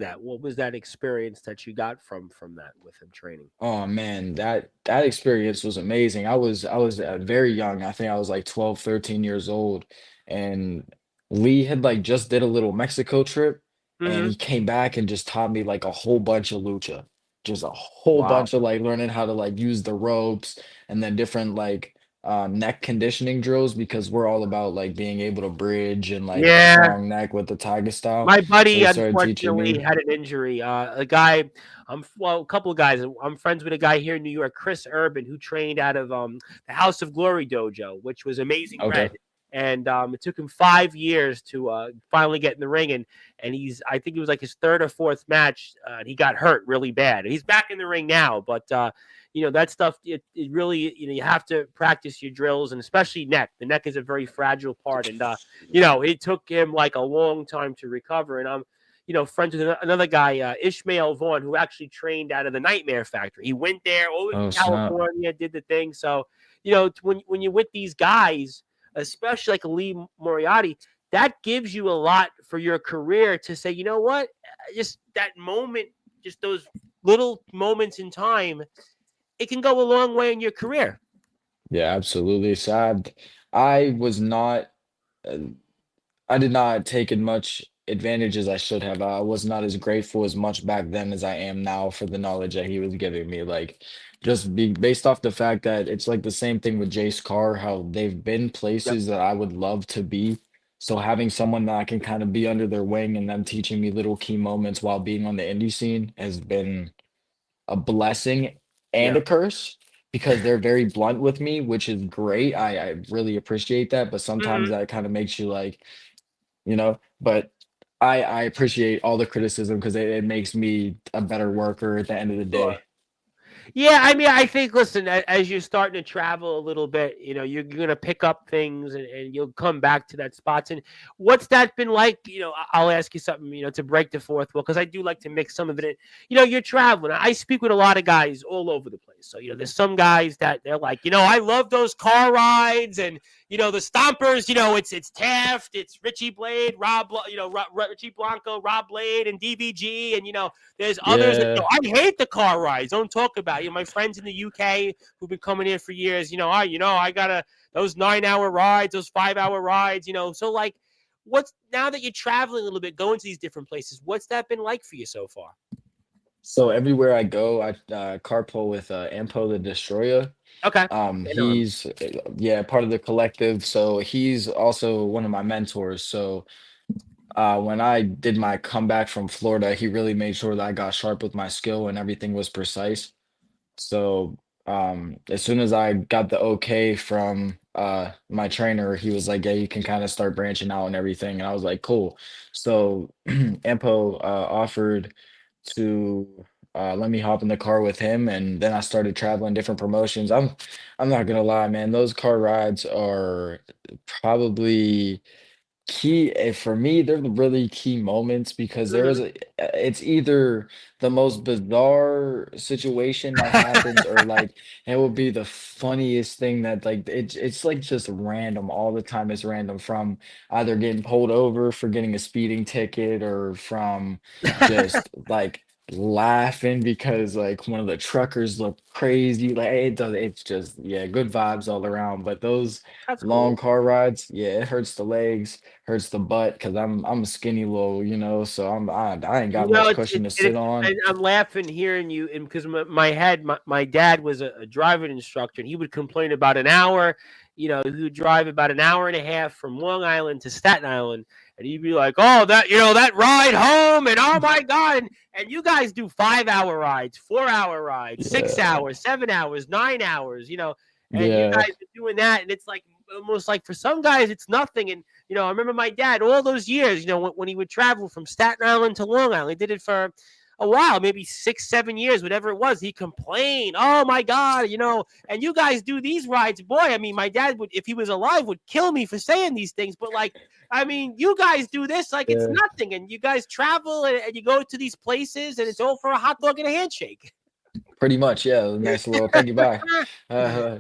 that? What was that experience that you got from that with him training? Oh man, that experience was amazing. I was very young. I think I was like 12, 13 years old, and Lee had like just did a little Mexico trip, and Hmm. he came back and just taught me like a whole bunch of lucha. Just a whole Wow. bunch of like learning how to like use the ropes, and then different like neck conditioning drills, because we're all about like being able to bridge and like a Yeah. strong neck with the tiger style. My So buddy he started teaching unfortunately me. had an injury. A guy, a couple of guys. I'm friends with a guy here in New York, Chris Urban, who trained out of the House of Glory dojo, which was Amazing Okay. Red. And it took him 5 years to finally get in the ring, and I think it was like his third or fourth match, and he got hurt really bad. He's back in the ring now, but that stuff, it really, you have to practice your drills, and especially neck. The neck is a very fragile part, and it took him like a long time to recover. And I'm, friends with another guy, Ishmael Vaughn, who actually trained out of the Nightmare Factory. He went there over to Oh snap. California, did the thing. So, when you're with these guys, especially like a Lee Moriarty, that gives you a lot for your career to say, you know what, just that moment, just those little moments in time, it can go a long way in your career. Yeah, absolutely. Sad. I was not, uh, I did not take as much advantage as I should have. I was not as grateful as much back then as I am now for the knowledge that he was giving me. Like, just be based off the fact that it's like the same thing with Jace Carr, how they've been Yep. places that I would love to be. So having someone that I can kind of be under their wing and them teaching me little key moments while being on the indie scene has been a blessing and Yeah. a curse because they're very blunt with me, which is great. I really appreciate that, but sometimes Mhm. that kind of makes you like, but I appreciate all the criticism because it makes me a better worker at the end of the day. Sure. Yeah, I mean, I think, listen, as you're starting to travel a little bit, you're going to pick up things and you'll come back to that spots. And what's that been like? I'll ask you something, to break the fourth wall, because I do like to mix some of it in. You're traveling. I speak with a lot of guys all over the place. So, there's some guys that they're like, I love those car rides and, the stompers, it's Taft, it's Richie Blade, Richie Blanco, Rob Blade, and DVG. And, there's others that Yeah. I hate the car rides. Don't talk about it. My friends in the UK who've been coming here for years. I gotta those 9 hour rides, those 5 hour rides. So like, what's now that you're traveling a little bit, going to these different places? What's that been like for you so far? So everywhere I go, I carpool with Ampo the Destroyer. Okay, I know him. He's yeah, part of the collective. So he's also one of my mentors. So when I did my comeback from Florida, he really made sure that I got sharp with my skill and everything was precise. So as soon as I got the okay from my trainer, he was like, "Yeah, you can kind of start branching out and everything." And I was like, "Cool." So Ampo offered to let me hop in the car with him, and then I started traveling different promotions. I'm not gonna lie, man. Those car rides are probably key for me, they're the really key moments because Mhm. it's either the most bizarre situation that happens or like it will be the funniest thing that like it's like just random all the time. It's random from either getting pulled over for getting a speeding ticket or from just like laughing because like one of the truckers looked crazy. Like it's just yeah, good vibes all around. But those That's long cool. car rides, yeah, it hurts the legs, hurts the butt because I'm a skinny little, so I ain't got much cushion to sit It's on. and I'm laughing hearing you, and because my head, my dad was a driving instructor, and he would complain about an hour. He would drive about an hour and a half from Long Island to Staten Island, and he'd be like, "Oh, that ride home, and oh my god!" And you guys do 5 hour rides, 4 hour rides, six Yeah, hours, 7 hours, 9 hours, and you yeah, guys are doing that, and it's like almost like for some guys it's nothing, and I remember my dad all those years, when he would travel from Staten Island to Long Island. He did it for a while, maybe 6, 7 years, whatever it was. He complained, "Oh my God, and you guys do these rides, boy." I mean, my dad would, if he was alive, would kill me for saying these things. But like, I mean, you guys do this like it's yeah. nothing, and you guys travel and you go to these places, and it's all for a hot dog and a handshake. Pretty much, yeah. A nice little thank you, bye.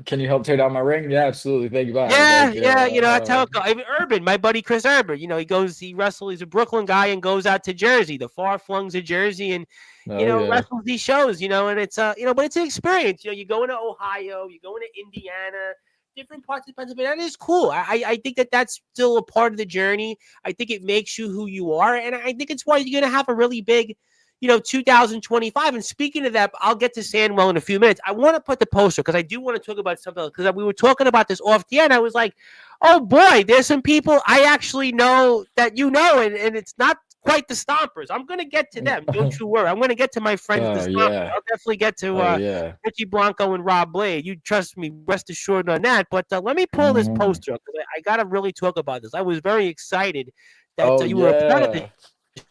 Can you help tear down my ring? Yeah, absolutely. Thank you, bye. Yeah, Like, yeah, yeah, that's how it goes. I mean, Urban, my buddy Chris Urban, he wrestles, he's a Brooklyn guy and goes out to Jersey, the far flungs of Jersey, and oh yeah, wrestles these shows, and it's but it's an experience. You go into Ohio, you go into Indiana, different parts of Pennsylvania. That is cool. I think that that's still a part of the journey. I think it makes you who you are, and I think it's why you're gonna have a really big 2025. And speaking of that, I'll get to Sandwell in a few minutes. I want to put the poster because I do want to talk about something else, because we were talking about this off the end. I was like, oh boy, there's some people I actually know that and it's not quite the Stompers. I'm going to get to them. Don't you worry. I'm going to get to my friends, the oh Stompers. yeah, I'll definitely get to oh yeah. Richie Blanco and Rob Blade. You trust me, rest assured on that. But let me pull this Mhm. poster up, because I got to really talk about this. I was very excited that Oh you were a part of this yeah. show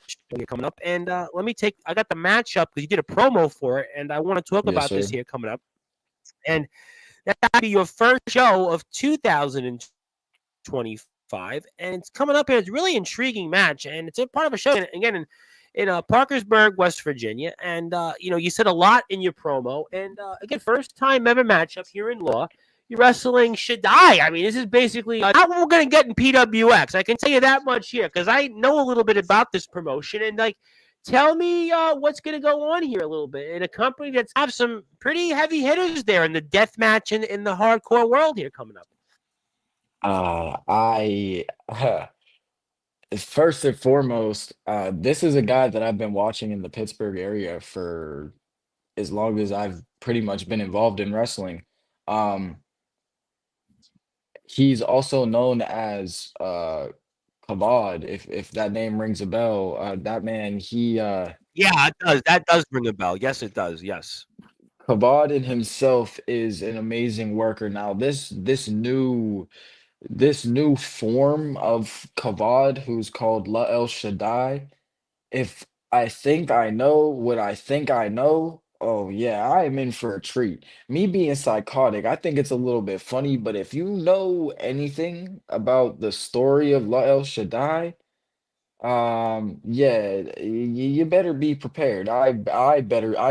coming up. And let me take, I got the matchup because you did a promo for it. And I want to talk Yes, about this sir. here coming up. And that will be your first show of 2025. And it's coming up, and it's a really intriguing match. And it's a part of a show, again, in Parkersburg, West Virginia. And, you said a lot in your promo. And again, first time ever matchup here in Law. You're wrestling Shaddai. I mean, this is basically not what we're going to get in PWX. I can tell you that much here, because I know a little bit about this promotion. And, like, tell me what's going to go on here a little bit in a company that's have some pretty heavy hitters there in the death match and in the hardcore world here coming up. I first and foremost, this is a guy that I've been watching in the Pittsburgh area for as long as I've pretty much been involved in wrestling. Um, he's also known as Kabod, if that name rings a bell, that man, Yeah, it does. That does ring a bell. Yes, it does. Yes. Kabod in himself is an amazing worker. Now, this new form of Kabod, who's called La El Shaddai, if I think I know what I think I know, oh yeah, I am in for a treat. Me being psychotic, I think it's a little bit funny, but if you know anything about the story of La El Shaddai, yeah, you better be prepared. I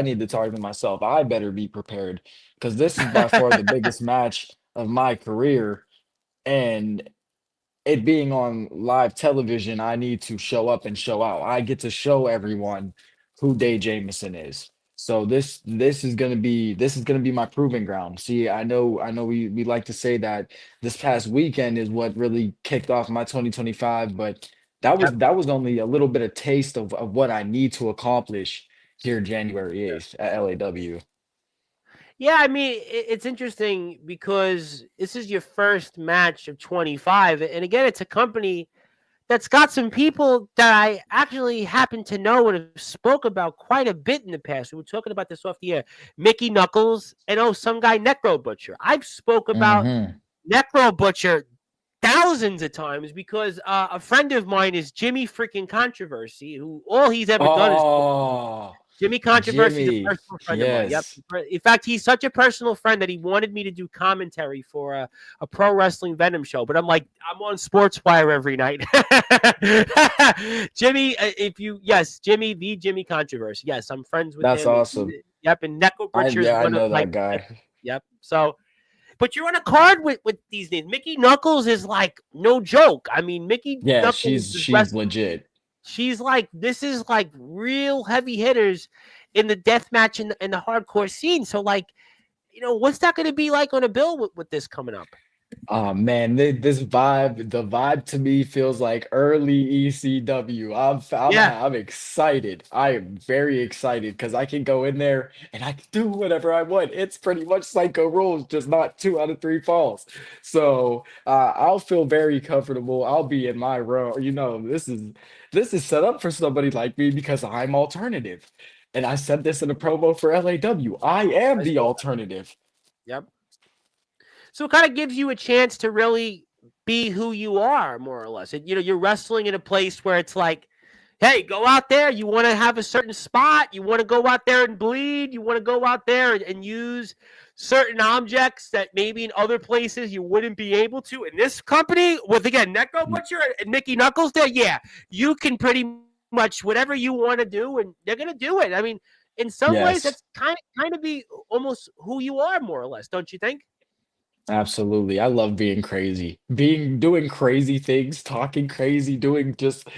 need to talk to myself. I better be prepared because this is by far the biggest match of my career, and it being on live television, I need to show up and show out. I get to show everyone who Day Jamison is. So this is gonna be my proving ground. See, I know we like to say that this past weekend is what really kicked off my 2025, but that was Yep. that was only a little bit of taste of what I need to accomplish here January 8th at LAW. Yeah, I mean, it's interesting because this is your first match of 25. And again, it's a company that's got some people that I actually happen to know and have spoke about quite a bit in the past. We were talking about this off the air. Mickey Knuckles and some guy Necro Butcher. I've spoke about Mm-hmm. Necro Butcher thousands of times because a friend of mine is Jimmy freaking Controversy, who all he's ever done is Oh, Jimmy Controversy is a Jimmy. personal friend of mine. Yep. Yes. In fact, he's such a personal friend that he wanted me to do commentary for a pro wrestling Venom show. But I'm like, I'm on Sportswire every night. Jimmy, yes, Jimmy, the Jimmy Controversy. Yes, I'm friends with That's him. awesome. Yep. And Necko Butcher is Yeah, I one of know like, that guy. yep. So, but you're on a card with these names. Mickey Knuckles is like no joke. I mean, Mickey Yeah, Knuckles she's is she's wrestling. legit. She's like, this is like real heavy hitters in the death match and the hardcore scene. So, like, what's that going to be like on a bill with this coming up? Oh man, the vibe to me feels like early ECW. Yeah. I'm excited. I am very excited because I can go in there and I can do whatever I want. It's pretty much Psycho Rules, just not 2 out of 3 falls. So I'll feel very comfortable. I'll be in my row. This is set up for somebody like me because I'm alternative. And I said this in a promo for LAW. I am I the saw. alternative. Yep. So it kind of gives you a chance to really be who you are, more or less. You're wrestling in a place where it's like, hey, go out there. You want to have a certain spot. You want to go out there and bleed. You want to go out there and use certain objects that maybe in other places you wouldn't be able to. In this company, with again, Necro Butcher and Mickey Knuckles there, yeah, you can pretty much whatever you want to do, and they're gonna do it. I mean, in some ways, that's Yes. kind of be almost who you are, more or less, don't you think? Absolutely. I love being crazy. Doing crazy things, talking crazy, doing just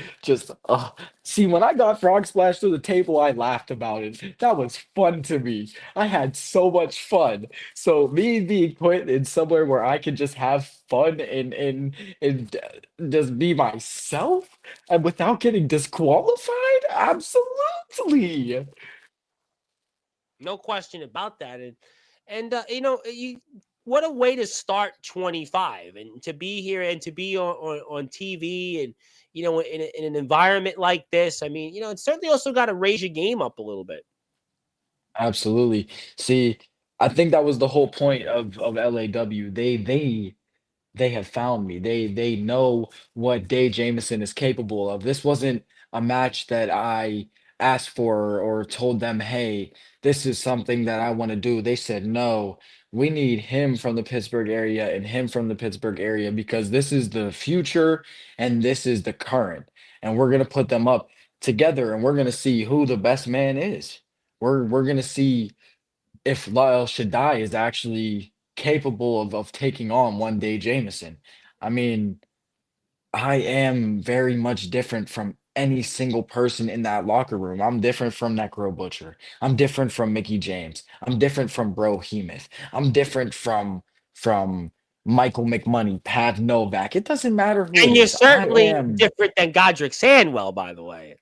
see when I got frog splash through the table, I laughed about it. That was fun to me. I had so much fun. So me being put in somewhere where I can just have fun and just be myself and without getting disqualified? Absolutely. No question about that. And you what a way to start 25 and to be here and to be on TV and in an environment like this. I mean, it's certainly also got to raise your game up a little bit. Absolutely. See, I think that was the whole point of LAW. They have found me. They know what Dave Jamison is capable of. This wasn't a match that I asked for or told them, "Hey, this is something that I want to do." They said, "No, we need him from the Pittsburgh area and him from the Pittsburgh area because this is the future and this is the current. And we're going to put them up together and we're going to see who the best man is. We're going to see if Lyle Shaddai is actually capable of taking on one day Jameson. I mean, I am very much different from any single person in that locker room. I'm different from Necro Butcher. I'm different from Mickey James. I'm different from Bro Hemoth. I'm different from Michael McMoney, Pat Novak. It doesn't matter who it And you're is. I certainly am different than Godric Sandwell, by the way.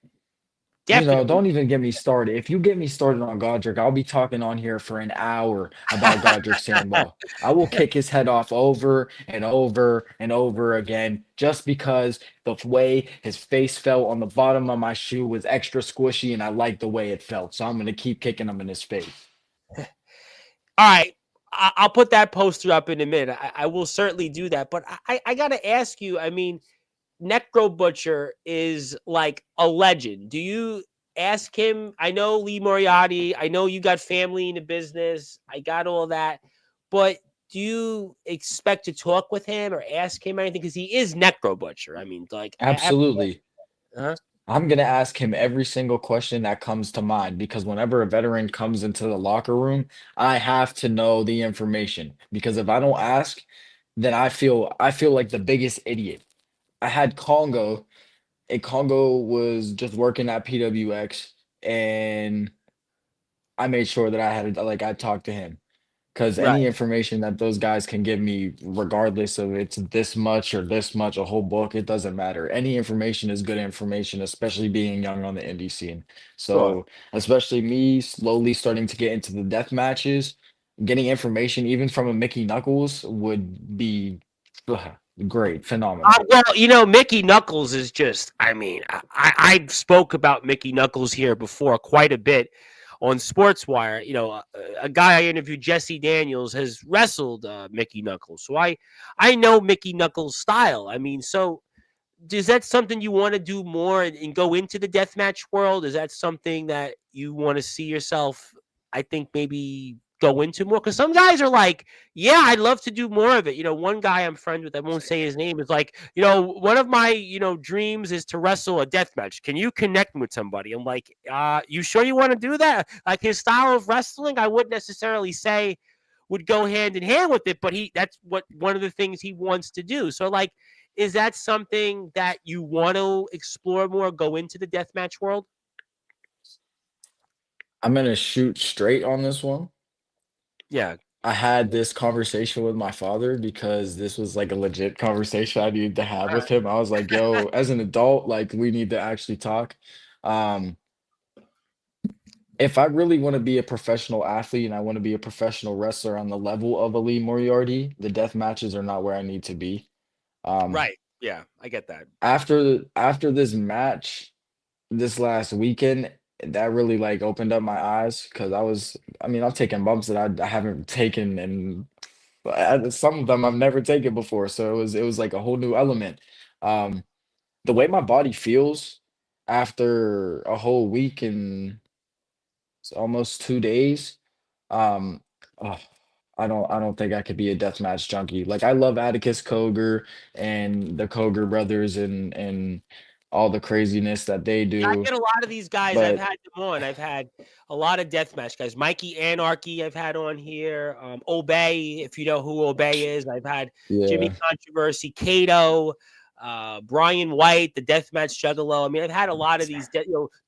Definitely. Don't even get me started. If you get me started on Godric, I'll be talking on here for an hour about Godric Sandwell. I will kick his head off over and over and over again just because the way his face felt on the bottom of my shoe was extra squishy and I like the way it felt. So I'm gonna keep kicking him in his face. All right. I'll put that poster up in a minute. I will certainly do that. But I got to ask you, I mean, Necro Butcher is like a legend. Do you ask him? I know Lee Moriarty. I know you got family in the business. I got all that. But do you expect to talk with him or ask him anything? Because he is Necro Butcher. I mean, like, I have to. Absolutely. Huh? I'm gonna ask him every single question that comes to mind because whenever a veteran comes into the locker room, I have to know the information because if I don't ask, then I feel like the biggest idiot. I had Congo, and Congo was just working at PWX, and I made sure that I talked to him. 'Cause Right. any information that those guys can give me, regardless of it's this much or this much, a whole book, it doesn't matter. Any information is good information, especially being young on the indie scene. Sure. So, especially me slowly starting to get into the death matches, getting information even from a Mickey Knuckles would be great, phenomenal. Well, Mickey Knuckles is just, I mean, I spoke about Mickey Knuckles here before quite a bit on Sportswire. A guy I interviewed, Jesse Daniels, has wrestled Mickey Knuckles. So I know Mickey Knuckles' style. I mean, so is that something you want to do more and go into the deathmatch world? Is that something that you want to see yourself, I think, maybe go into more? Because some guys are like, yeah, I'd love to do more of it. One guy I'm friends with, I won't say his name, is like, one of my, dreams is to wrestle a death match. Can you connect me with somebody? I'm like, you sure you want to do that? Like his style of wrestling, I wouldn't necessarily say would go hand in hand with it, but that's what one of the things he wants to do. So like, is that something that you want to explore more, go into the deathmatch world? I'm gonna shoot straight on this one. Yeah. I had this conversation with my father because this was like a legit conversation I needed to have with him. I was like, "Yo, as an adult, like we need to actually talk." Um, if I really want to be a professional athlete and I want to be a professional wrestler on the level of Ali Moriarty, the death matches are not where I need to be. Um, Right. Yeah, I get that. after this match this last weekend, that really like opened up my eyes because I mean, I've taken bumps that I haven't taken and some of them I've never taken before, so it was like a whole new element. Um, the way my body feels after a whole week and almost 2 days, um, ugh, I don't think I could be a deathmatch junkie. Like, I love Atticus Cogar and the Cogar brothers and all the craziness that they Yeah, I do, get a lot of these guys. I've but had them on. I've had a lot of deathmatch guys. Mikey Anarchy, I've had on here. Obey, if you know who Obey is. I've had Jimmy yeah. Controversy, Kato, Brian White, the deathmatch juggalo. I mean, I've had a lot of these.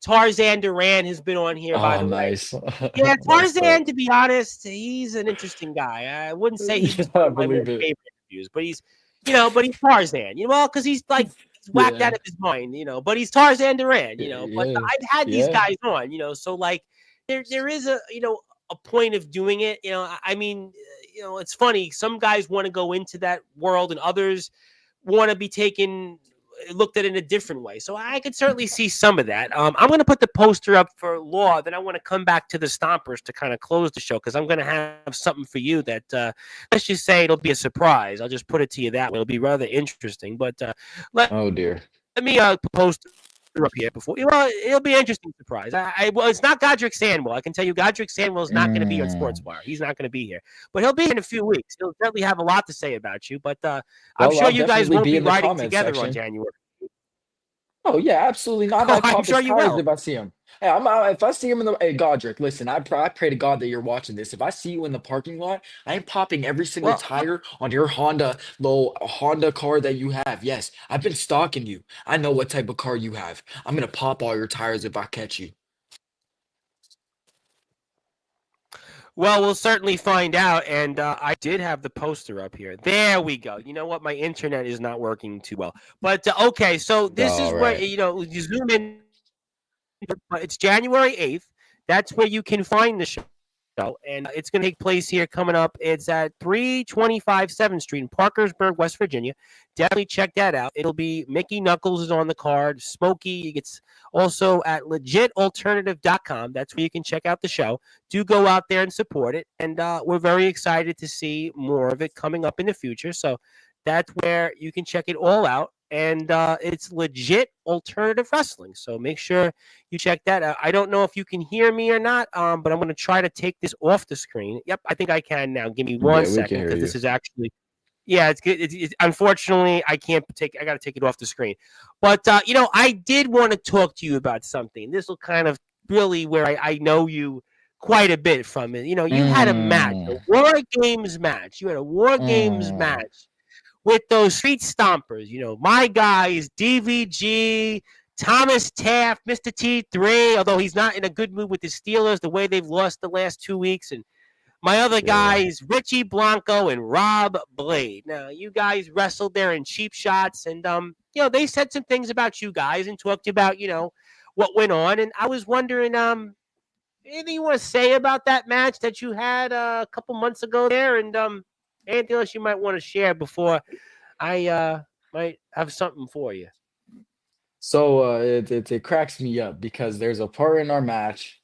Tarzan Duran has been on here, by Oh, the way. nice. Yeah, Nice Tarzan, stuff. to be honest, he's an interesting guy. I wouldn't say he Yeah, was I one of my more believe it. favorite interviews, but he's Tarzan, well, because he's like, he's whacked out Yeah. of his mind, but he's Tarzan Duran, but Yeah. I've had these Yeah. guys on, so like, there is a point of doing it, I mean, it's funny. Some guys want to go into that world and others want to be taken looked at in a different way. So I could certainly see some of that. I'm going to put the poster up for Law. Then I want to come back to the Stompers to kind of close the show because I'm going to have something for you that let's just say it'll be a surprise. I'll just put it to you that way. It'll be rather interesting. But let Oh, dear. let me post up here before. It'll be an interesting surprise. Well, it's not Godric Sandwell. I can tell you, Godric Sandwell is not going to be on Mm. Sportswire. He's not going to be here, but he'll be here in a few weeks. He'll certainly have a lot to say about you. But I'm Well, sure I'll you guys definitely won't be be in the riding comments together on section. January. Oh yeah, absolutely not. I Oh, might I'm pop his sure you tires will. if I see him. Hey, if I see him in the hey Godric, listen, I pray to God that you're watching this. If I see you in the parking lot, I am popping every single Well, tire on your little Honda car that you have. Yes, I've been stalking you. I know what type of car you have. I'm gonna pop all your tires if I catch you. we'll certainly find out. And I did have the poster up here. There we go. You know what? My internet is not working too well. But okay, so this All is where right. you zoom in. But it's January 8th. That's where you can find the show. And it's going to take place here coming up. It's at 325 7th Street in Parkersburg, West Virginia. Definitely check that out. It'll be Mickey Knuckles is on the card. Smokey. It's also at legitalternative.com. That's where you can check out the show. Do go out there and support it. And we're very excited to see more of it coming up in the future. So that's where you can check it all out. And it's legit alternative wrestling. So make sure you check that out. I don't know if you can hear me or not, but I'm going to try to take this off the screen. Yep, I think I can now. Give me one Yeah, we can second hear because you. this is actually, yeah, it's good. Unfortunately, I can't take. I got to take it off the screen. But I did want to talk to you about something. This will kind of really where I know you quite a bit from it. You had a match, a Mm, War Games match. You had a War Games mm. match with those street stompers. My guys, DVG, Thomas Taft, Mr. T3, although he's not in a good mood with the Steelers, the way they've lost the last 2 weeks. And my other Yeah. guys, Richie Blanco and Rob Blade. Now, you guys wrestled there in cheap shots, and they said some things about you guys and talked about, what went on. And I was wondering, anything you want to say about that match that you had a couple months ago there, and anything else you might want to share before I might have something for you. So it cracks me up because there's a part in our match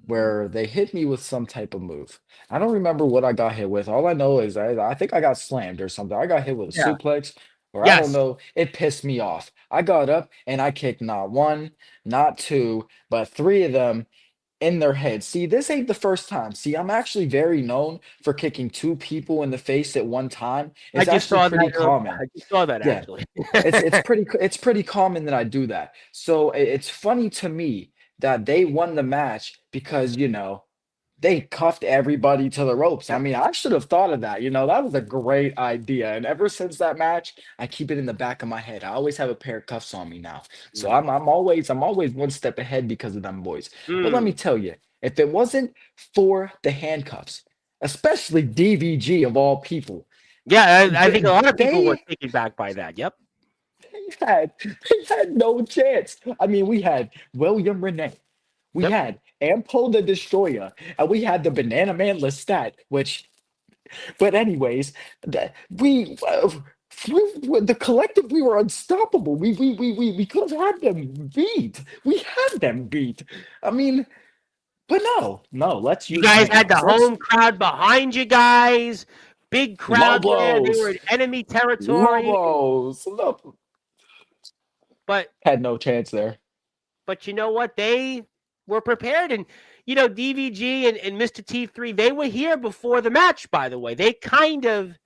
where they hit me with some type of move. I don't remember what I got hit with. All I know is I think I got slammed or something. I got hit with a Yeah. suplex, or I don't Yes. know. It pissed me off. I got up and I kicked not one, not two, but three of them in their head. See, this ain't the first time. See, I'm actually very known for kicking two people in the face at one time. I It's just actually saw that. pretty common. I just saw that Yeah, actually. it's pretty common that I do that. So it's funny to me that they won the match because, they cuffed everybody to the ropes. I Yep. mean, I should have thought of that. That was a great idea. And ever since that match, I keep it in the back of my head. I always have a pair of cuffs on me now. So Mm. I'm always one step ahead because of them boys. But let me Mm. tell you, if it wasn't for the handcuffs, especially DVG of all people, Yeah, I think a they lot of people were they taken back by that. Yep. they had no chance. I mean, we had William Renee, we Yep. had Ampo the Destroyer, and we had the Banana Man Lestat, which, but anyways, the collective, we were unstoppable. We could have had them beat. We had them beat. I mean, but no, let's You use guys had the handcuffs. Let's home crowd behind you guys. Big crowd there. They were Lobos, in enemy territory. Lobos, But had no chance there. you know what? They were prepared. And, DVG and Mr. T3, they were here before the match, by the way. They kind of,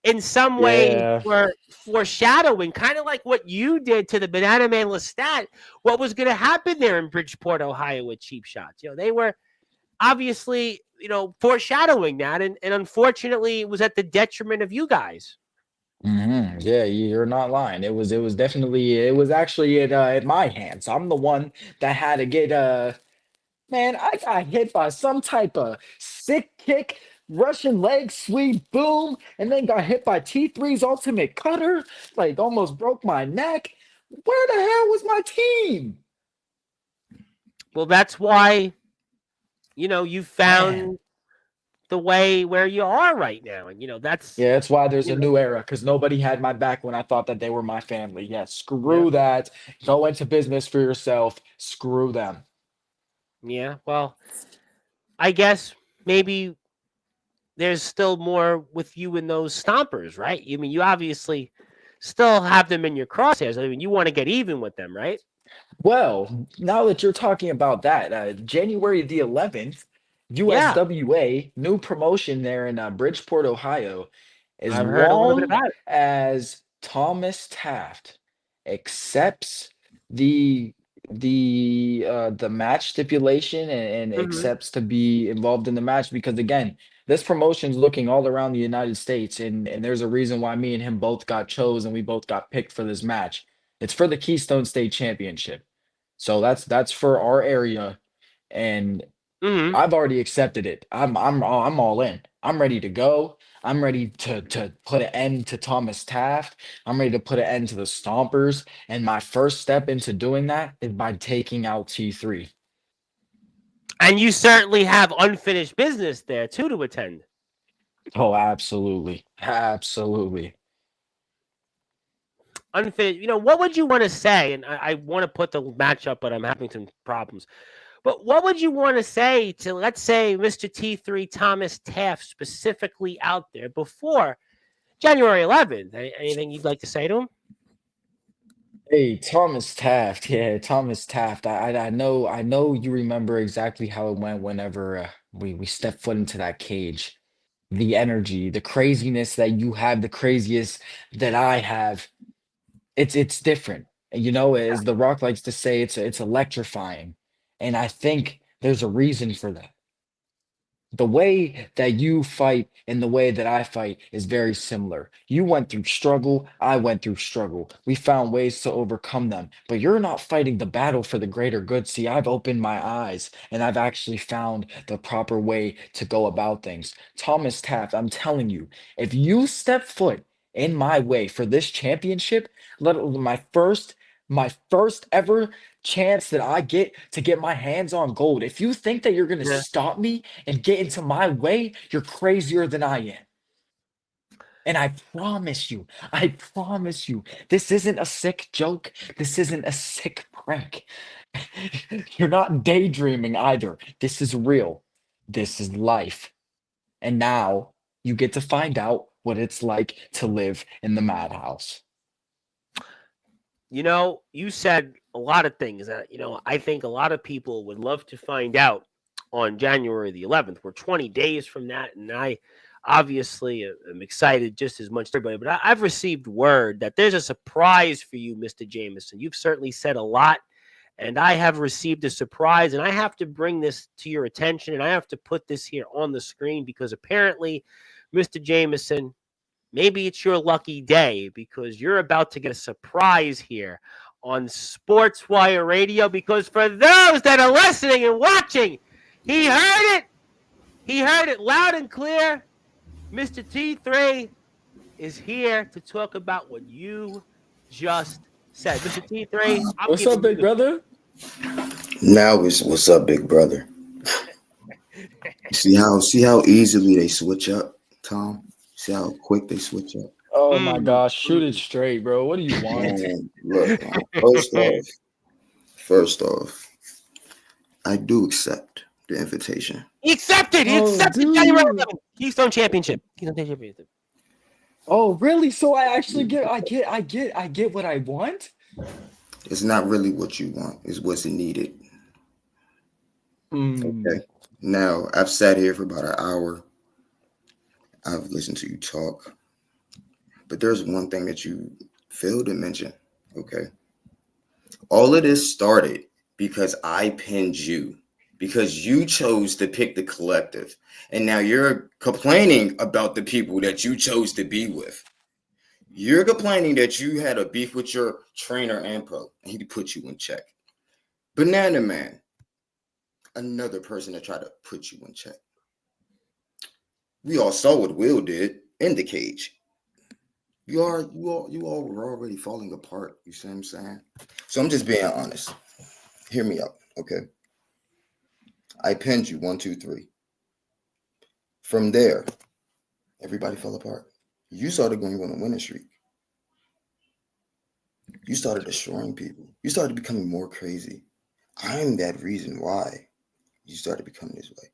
in some ways, Yeah. were foreshadowing, kind of like what you did to the Banana Man Lestat, what was going to happen there in Bridgeport, Ohio with cheap shots. They were obviously, foreshadowing that. And unfortunately, it was at the detriment of you guys. Yeah, you're not lying. It was definitely it was actually at my hands. I'm the one that had to get man, I got hit by some type of sick kick, Russian leg sweep, boom, and then got hit by T3's ultimate cutter, like almost broke my neck. Where the hell was my team? Well, that's why, you Man. found the way where you are right now. And, that's, Yeah, that's why there's you a know, new era because nobody had my back when I thought that they were my family. Yeah, yeah. screw that. Go into business for yourself. Screw them. Yeah. Well, I guess maybe there's still more with you in those stompers, right? I mean, you obviously still have them in your crosshairs. I mean, you want to get even with them, right? Well, now that you're talking about that, January the 11th, Yeah. USWA, new promotion there in Bridgeport, Ohio, as I've heard a little bit long about it. as Thomas Taft accepts the the match stipulation and Hmm. accepts to be involved in the match because again, this promotion's looking all around the United States and there's a reason why me and him both got chose and we both got picked for this match. It's for the Keystone State Championship. So that's for our area, and Hmm. I've already accepted it. I'm all in. I'm ready to go. I'm ready to put an end to Thomas Taft. I'm ready to put an end to the Stompers. And my first step into doing that is by taking out T3. And you certainly have unfinished business there too to attend. Oh, absolutely. Absolutely. Unfinished. What would you want to say? And I want to put the match up, but I'm having some problems. But what would you want to say to, let's say, Mr. T3 Thomas Taft specifically out there before January 11th? Anything you'd like to say to him? Hey, Thomas Taft. Yeah, Thomas Taft. I know you remember exactly how it went whenever we stepped foot into that cage. The energy, the craziness that you have, the craziest that I have. It's different. As The Rock likes to say, it's electrifying. And I think there's a reason for that. The way that you fight and the way that I fight is very similar. You went through struggle, I went through struggle. We found ways to overcome them, but you're not fighting the battle for the greater good. See, I've opened my eyes and I've actually found the proper way to go about things. Thomas Taft, I'm telling you, if you step foot in my way for this championship, let my first ever chance that I get to get my hands on gold. If you think that you're going to Yeah. stop me and get into my way, you're crazier than I am. And I promise you, this isn't a sick joke. This isn't a sick prank. You're not daydreaming either. This is real. This is life. And now you get to find out what it's like to live in the madhouse. You said a lot of things that, I think a lot of people would love to find out on January the 11th. We're 20 days from that. And I obviously am excited just as much as everybody, but I've received word that there's a surprise for you, Mr. Jamison. You've certainly said a lot, and I have received a surprise, and I have to bring this to your attention, and I have to put this here on the screen because apparently, Mr. Jamison, maybe it's your lucky day because you're about to get a surprise here on Sportswire Radio. Because for those that are listening and watching, he heard it. He heard it loud and clear. Mr. T3 is here to talk about what you just said. Mr. T3, I'm What's up, giving big you brother? Now it's what's up, big brother. See how easily they switch up, Tom? See how quick they switch up? Oh my mm, gosh, shoot it straight, bro. What do you want? Man, look, man, first off, I do accept the invitation. He accepted. He Oh, accepted January dude. 11th. Keystone Championship. Keystone Championship. Oh, really? So I actually get what I want? It's not really what you want, it's what's needed. Hmm. Okay. Now, I've sat here for about an hour. I've listened to you talk. But there's one thing that you failed to mention. Okay. All of this started because I pinned you, because you chose to pick the collective. And now you're complaining about the people that you chose to be with. You're complaining that you had a beef with your trainer and pro, and he put you in check. Banana Man, another person that tried to put you in check. We all saw what Will did in the cage. You all were already falling apart. You see what I'm saying? So I'm just being honest. Hear me out, okay? I pinned you 1, 2, 3. From there, everybody fell apart. You started going on a winning streak. You started destroying people. You started becoming more crazy. I'm that reason why you started becoming this way.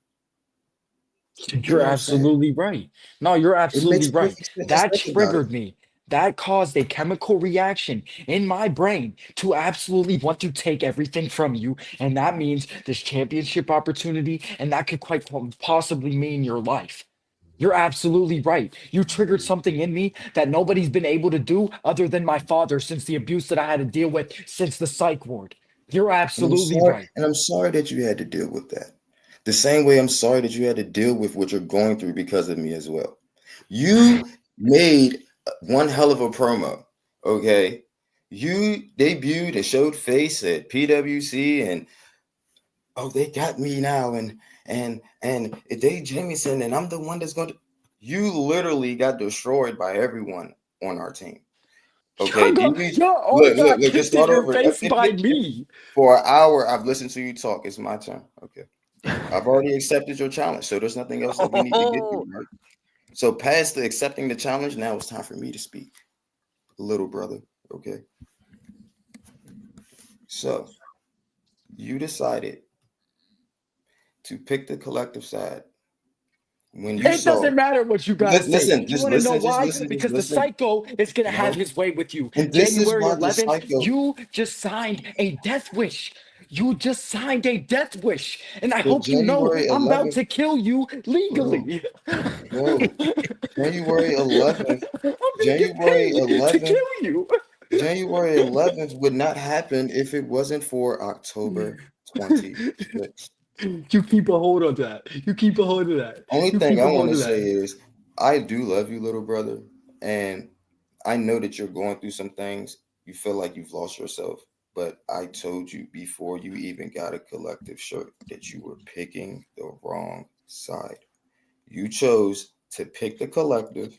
You You're know what I'm saying? absolutely right. No, you're It absolutely makes right. perfect sense. Just That think about it. triggered me. That caused a chemical reaction in my brain to absolutely want to take everything from you. And that means this championship opportunity, and that could quite possibly mean your life. You're absolutely right. You triggered something in me that nobody's been able to do other than my father since the abuse that I had to deal with since the psych ward. You're And I'm absolutely sorry, right. and I'm sorry that you had to deal with that. The same way I'm sorry that you had to deal with what you're going through because of me as well. You made one hell of a promo, okay? You debuted and showed face at PWC, and oh, they got me now, and they Jamison, and I'm the one that's going to. You literally got destroyed by everyone on our team. Okay, Y'all all look, got just kicked in start your over. face by me. For an hour, I've listened to you talk. It's my turn. Okay, I've already accepted your challenge, so there's nothing else that we need to get Oh, through, right? So past the accepting the challenge, now it's time for me to speak, little brother. Okay, so you decided to pick the collective side when you It saw. doesn't matter what you gotta say. Listen, You just want to know listen, just why? listen, just Because the listen. psycho is gonna have No, his way with you. and this is January why the 11th, psycho. you just signed a death wish. You just signed a death wish, and I So hope you know January I'm about 11th, to kill you bro, legally. bro. January 11th, I'm gonna get January paid to 11th, kill you. January 11th would not happen if it wasn't for October 26th. You keep a hold of that. You keep a hold of that. Only You thing keep I a want hold to of say that. is I do love you, little brother, and I know that you're going through some things. You feel like you've lost yourself, but I told you before you even got a collective shirt that you were picking the wrong side. You chose to pick the collective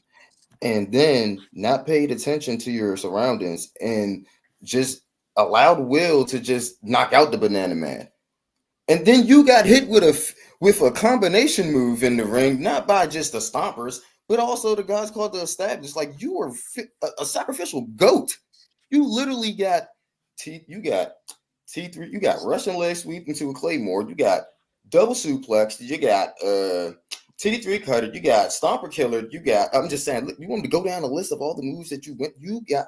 and then not paid attention to your surroundings and just allowed Will to just knock out the banana man. And then you got hit with a combination move in the ring, not by just the stompers, but also the guys called the established. Like you were a sacrificial goat. You literally got you got T3, you got Russian leg sweep into a claymore, you got double suplex, you got T3 cutter, you got stomper killer, you got. I'm just saying, look, you want me to go down the list of all the moves that you went. You got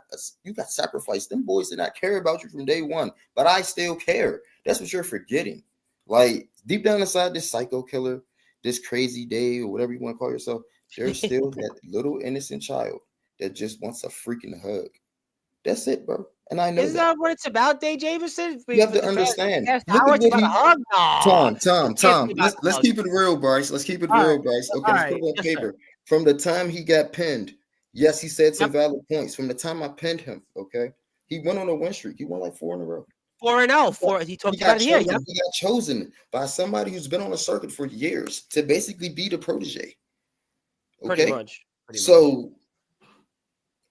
sacrificed. Them boys did not care about you from day one, but I still care. That's what you're forgetting. Like deep down inside this psycho killer, this crazy Dave or whatever you want to call yourself, there's still that little innocent child that just wants a freaking hug. That's it, bro. And I know isn't that. that what it's about, Dave Jamison? You have For to the understand. past Look hour, at it's what about a he hug. No, it can't be Tom. about a Let's hug. keep it real, Bryce. Let's keep it All real, right, Bryce. Okay, all let's put right, it on yes, sir. paper. From the time he got pinned, yes, he said some Yep, valid points. From the time I pinned him, okay, he went on a win streak. He won like 4 in a row. 4-0. He got, Four. He talked about it here. Yep, He got chosen by somebody who's been on the circuit for years to basically be the protege. pretty Okay, much, pretty much. so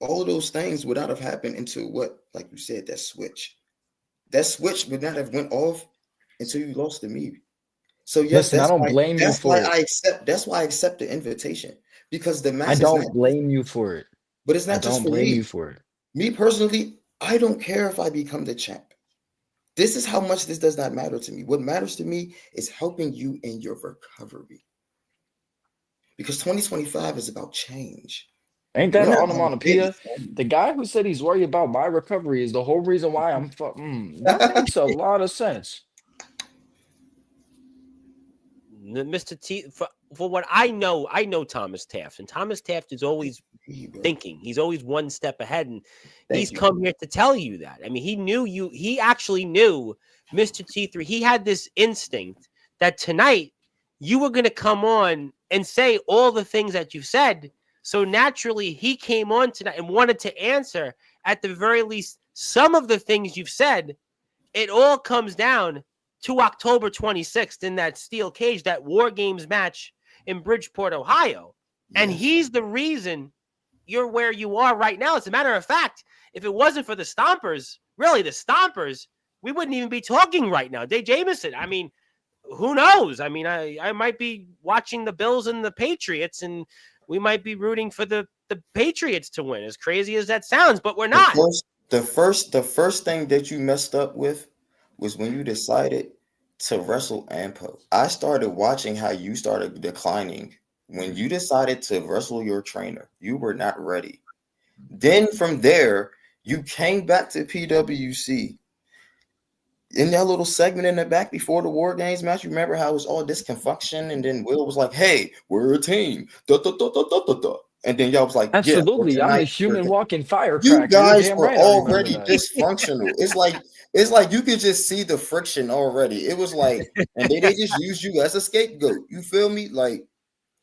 all of those things would not have happened until what, like you said, that switch. That switch would not have went off until you lost to me. So yes, Listen, I don't blame you for it. that's why I accept the invitation because the I match is not, don't blame you for it. but it's I not just don't for blame you me. for it. Me personally, I don't care if I become the champ. This is how much this does not matter to me. What matters to me is helping you in your recovery because 2025 is about change. Ain't We're that an not going to stay the onomatopoeia? The guy who said he's worried about my recovery is the whole reason why I'm. That same. makes a lot of sense. Mr. T, for what I know Thomas Taft, and Thomas Taft is always thinking. He's always one step ahead, and he's Thank you. come here to tell you that. I mean, he knew you. He actually knew Mr. T3. He had this instinct that tonight you were going to come on and say all the things that you said. So naturally, he came on tonight and wanted to answer at the very least some of the things you've said. It all comes down to October 26th in that steel cage, that War Games match in Bridgeport, Ohio. And Yes. he's the reason you're where you are right now. As a matter of fact, if it wasn't for the Stompers, really the Stompers, we wouldn't even be talking right now. Dave Jamison, I mean, who knows? I mean, I might be watching the Bills and the Patriots, and we might be rooting for the Patriots to win, as crazy as that sounds, but we're not. The first thing that you messed up with was when you decided to wrestle Ampo. I started watching how you started declining when you decided to wrestle your trainer. You were not ready. Then from there, you came back to PWC. In that little segment in the back before the War Games match, you remember how it was all this confusion, and then Will was like, "Hey, we're a team." Da, da, da, da, da, da, da. And then y'all was like, "Yeah, for Absolutely, I'm the tonight, human walking you firecracker. You're guys damn were right. I remember already that. dysfunctional." It's like you could just see the friction already. It was like, and they just used you as a scapegoat. You feel me? Like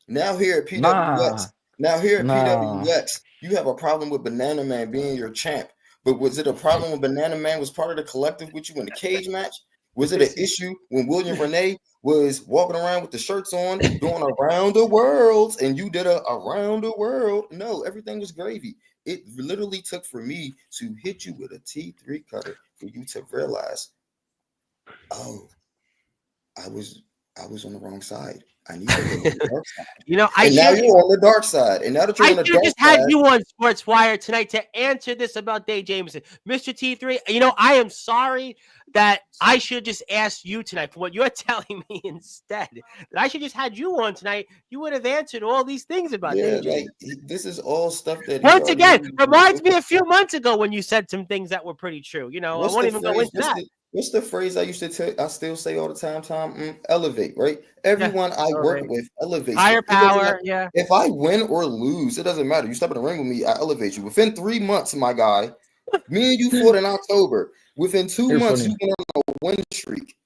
now here at Nah, PWX, now here at nah. PWX, you have a problem with Banana Man being your champ. But was it a problem when Banana Man was part of the collective with you in the cage match? Was it an issue when William Renee was walking around with the shirts on, doing around the world, and you did a around the world? No, everything was gravy. It literally took for me to hit you with a T3 cutter for you to realize, oh, I was on the wrong side. I need to go on the dark side. And now you're on the dark side. And now that you're on the dark side, I just had you on Sportswire tonight to answer this about Dave Jamison. Mr. T3, I am sorry that I should just ask you tonight for what you're telling me instead. That I should just had you on tonight. You would have answered all these things about Dave Jamison. This is all stuff that once again reminds me a few months ago when you said some things that were pretty true. I won't even go into that. What's the phrase I used to tell? I still say all the time, Tom. Elevate, right? Everyone I work with elevates. Higher power, yeah. If I win or lose, it doesn't matter. You step in the ring with me, I elevate you. Within 3 months, my guy, me and you fought in October. Within 2 months, you went on a win streak.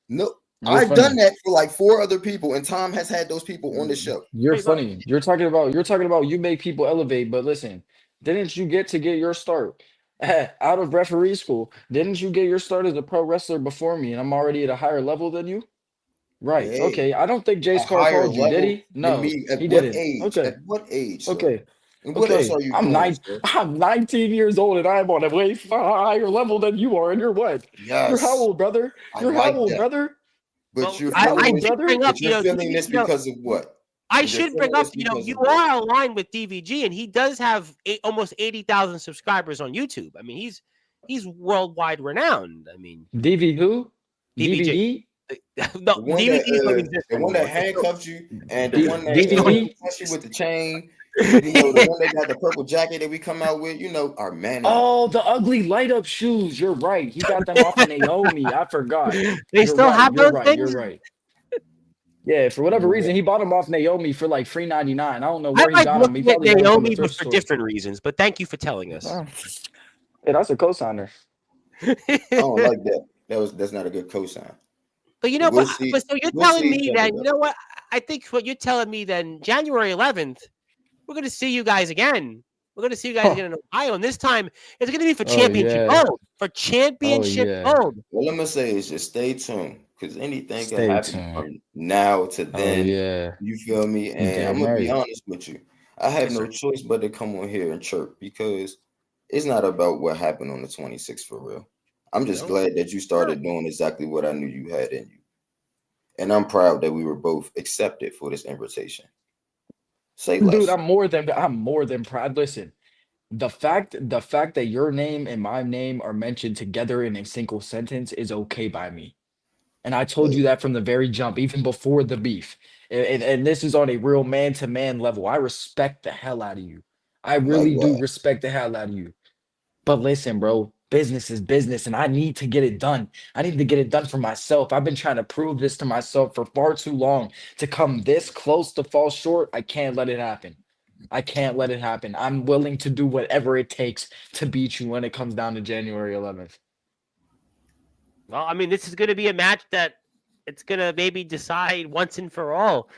No, I've done that for like 4 other people, and Tom has had those people on the show. You're funny. You're talking about you make people elevate, but listen, didn't you get your start out of referee school? Didn't you get your start as a pro wrestler before me, and I'm already at a higher level than you? Right. Hey, okay. I don't think Jace Carr called you, did he? No, he didn't. Okay. At what age? Okay. And what else are you doing? I'm 19 years old, and I'm on a way higher level than you are, and you're what? Yes. You're how old, brother? You're how old, brother? But you're feeling this because of what? I should bring up, you are aligned with DVG, and he does have almost 80,000 subscribers on YouTube. I mean, he's worldwide renowned. I mean, DV who? DVD? No, the one that handcuffed you, and the one that touched you with the chain. The one that got the purple jacket that we come out with, our man. Oh, the ugly light up shoes. You're right. He got them off of Naomi. I forgot. They still have those things. You're right. Yeah, for whatever reason, he bought them off Naomi for like $3.99. I don't know where he got them. He probably Naomi, but for different reasons. But thank you for telling us. Hey, that's a cosigner. I don't like that. That's not a good cosign. But so you're telling me that, what? I think what you're telling me then, January 11th, we're going to see you guys again. We're going to see you guys again in Ohio. And this time, it's going to be for championship gold. For championship gold. What I'm going to say is just stay tuned. Because anything can happen from now to then. You feel me? And I'm going to be honest with you. I have no choice but to come on here and chirp. Because it's not about what happened on the 26th for real. I'm just glad that you started doing exactly what I knew you had in you. And I'm proud that we were both accepted for this invitation. Say less. Dude, I'm more than proud. Listen, the fact that your name and my name are mentioned together in a single sentence is okay by me. And I told you that from the very jump, even before the beef. And this is on a real man-to-man level. I respect the hell out of you. I really do respect the hell out of you. But listen, bro, business is business, and I need to get it done. I need to get it done for myself. I've been trying to prove this to myself for far too long. To come this close to fall short, I can't let it happen. I can't let it happen. I'm willing to do whatever it takes to beat you when it comes down to January 11th. Well, I mean, this is going to be a match that it's going to maybe decide once and for all,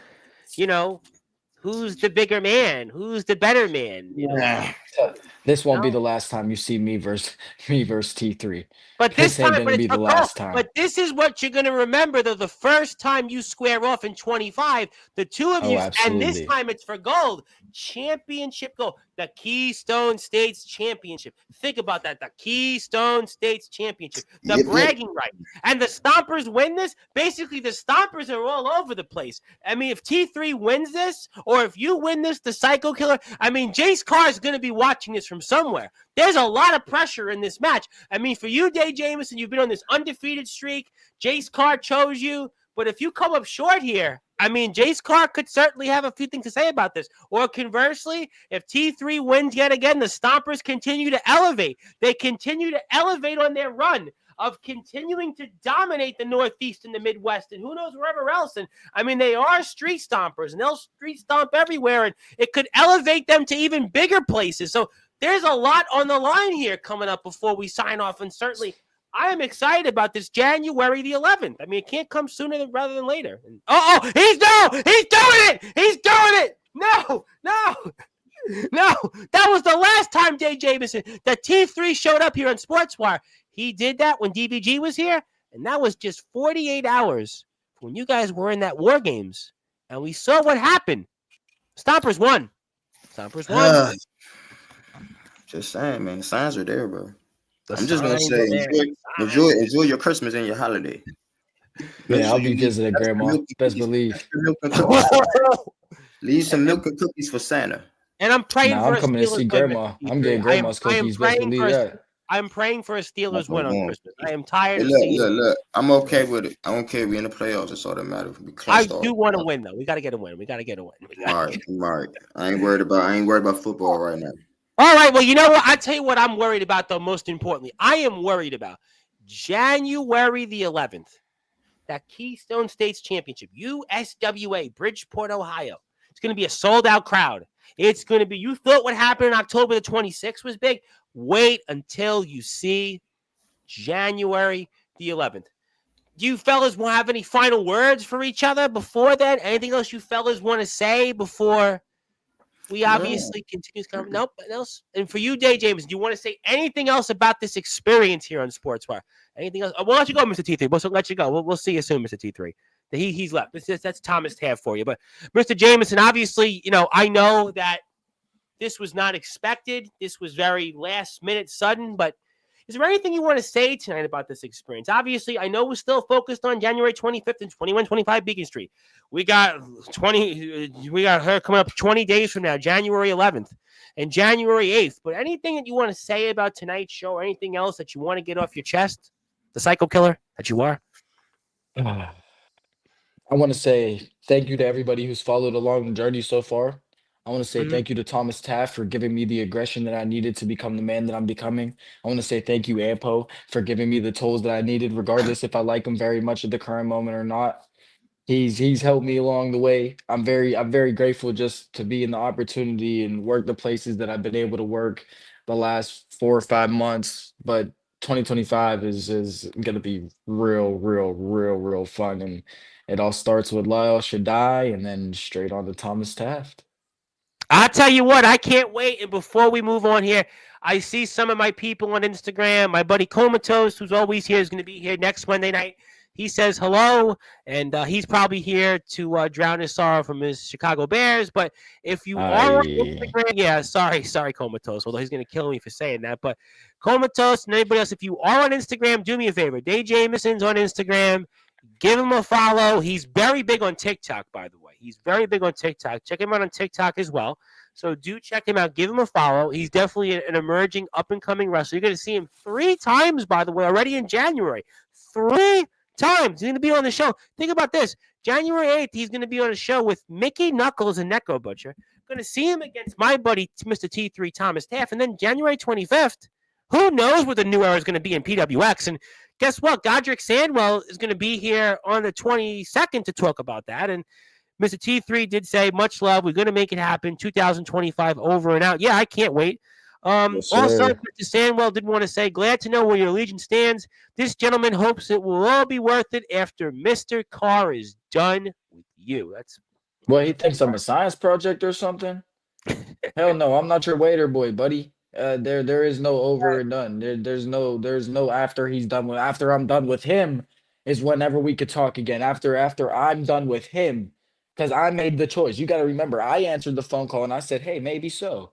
who's the bigger man? Who's the better man? This won't be the last time you see me versus T3. But this ain't time, gonna be the last time. But this is what you're gonna remember, though. The first time you square off in 25, the two of you, and this time it's for gold, championship gold, the Keystone States Championship. Think about that, the Keystone States Championship, the bragging right, and the Stompers win this. Basically, the Stompers are all over the place. I mean, if T3 wins this, or if you win this, the Psycho Killer. I mean, Jace Carr is gonna be watching this from somewhere. There's a lot of pressure in this match. I mean, for you, Dave Jamison, you've been on this undefeated streak. Jace Carr chose you. But if you come up short here, I mean, Jace Carr could certainly have a few things to say about this. Or conversely, if T3 wins yet again, the Stompers continue to elevate. They continue to elevate on their run of continuing to dominate the Northeast and the Midwest and who knows wherever else. And I mean, they are street stompers and they'll street stomp everywhere. And it could elevate them to even bigger places. So there's a lot on the line here coming up before we sign off. And certainly I am excited about this January the 11th. I mean, it can't come sooner rather than later. And, he's doing it. He's doing it. No. That was the last time Dave Jamison, that T3 showed up here on Sportswire. He did that when DBG was here. And that was just 48 hours when you guys were in that War Games. And we saw what happened. Stompers won. Stompers won. Just saying, man. The signs are there, bro. The I'm just gonna signs say, are there. enjoy your Christmas and your holiday. Make Yeah, sure I'll you be leave visiting extra grandma. milk and Best cookies. believe. Extra milk and cookies. Leave some milk and cookies for Santa. And I'm praying Nah, for I'm a coming to Steelers see win, grandma. Mr. I'm T3. getting grandma's I am cookies. Best praying believe that. I'm praying for a Steelers win on Come on. Christmas. I am tired of Look, seeing. look. I'm okay with it. I don't care. We in the playoffs. That's all that matters. We I clinched all. do want to win though. We got to get a win. We got to get a win. All right. I ain't worried about football right now. All right. Well, you know what? I tell you what I'm worried about though. Most importantly, I am worried about January the 11th. That Keystone States Championship, USWA, Bridgeport, Ohio. It's going to be a sold-out crowd. It's going to be, you thought what happened on October the 26th was big? Wait until you see January the 11th. Do you fellas want to have any final words for each other before then? Anything else you fellas want to say before we obviously continue to come? Nope. Else? And for you, Day James, do you want to say anything else about this experience here on Sportswire? Anything else? We'll let you go, Mr. T3. We'll let you go. We'll see you soon, Mr. T3. He's left. That's Thomas Taft for you. But Mr. Jamison, obviously, I know that this was not expected. This was very last minute sudden. But is there anything you want to say tonight about this experience? Obviously, I know we're still focused on January 25th and 2125 Beacon Street. We got her coming up 20 days from now, January 11th and January 8th. But anything that you want to say about tonight's show or anything else that you want to get off your chest? The psycho killer that you are? I want to say thank you to everybody who's followed along the journey so far. I want to say thank you to Thomas Taft for giving me the aggression that I needed to become the man that I'm becoming. I want to say thank you, Ampo, for giving me the tools that I needed, regardless if I like him very much at the current moment or not. He's helped me along the way. I'm very grateful just to be in the opportunity and work the places that I've been able to work the last 4 or 5 months. But 2025 is gonna be real fun. And it all starts with Lyle Shaddai and then straight on to Thomas Taft. I'll tell you what, I can't wait. And before we move on here, I see some of my people on Instagram. My buddy Comatose, who's always here, is going to be here next Monday night. He says hello, and he's probably here to drown his sorrow from his Chicago Bears. But if you are on Instagram, yeah, sorry, Comatose, although he's going to kill me for saying that. But Comatose and anybody else, if you are on Instagram, do me a favor. Day Jamison's on Instagram. Give him a follow. He's very big on TikTok, by the way. He's very big on TikTok. Check him out on TikTok as well. So do check him out. Give him a follow. He's definitely an emerging, up-and-coming wrestler. You're going to see him 3 times, by the way, already in January. 3 times. He's going to be on the show. Think about this. January 8th, he's going to be on a show with Mickey Knuckles and Necco Butcher. Going to see him against my buddy, Mr. T3, Thomas Taft. And then January 25th, who knows what the new era is going to be in PWX. And guess what? Godric Sandwell is going to be here on the 22nd to talk about that. And Mr. T3 did say, much love. We're going to make it happen. 2025 over and out. Yeah, I can't wait. Yes, Also, Mr. Sandwell did want to say, glad to know where your allegiance stands. This gentleman hopes it will all be worth it after Mr. Carr is done with you. That's Well, he thinks I'm a science project or something. Hell no, I'm not your waiter boy, buddy. There is no over and done. There's no after after I'm done with him is whenever we could talk again. After I'm done with him, because I made the choice. You got to remember, I answered the phone call and I said, hey, maybe so.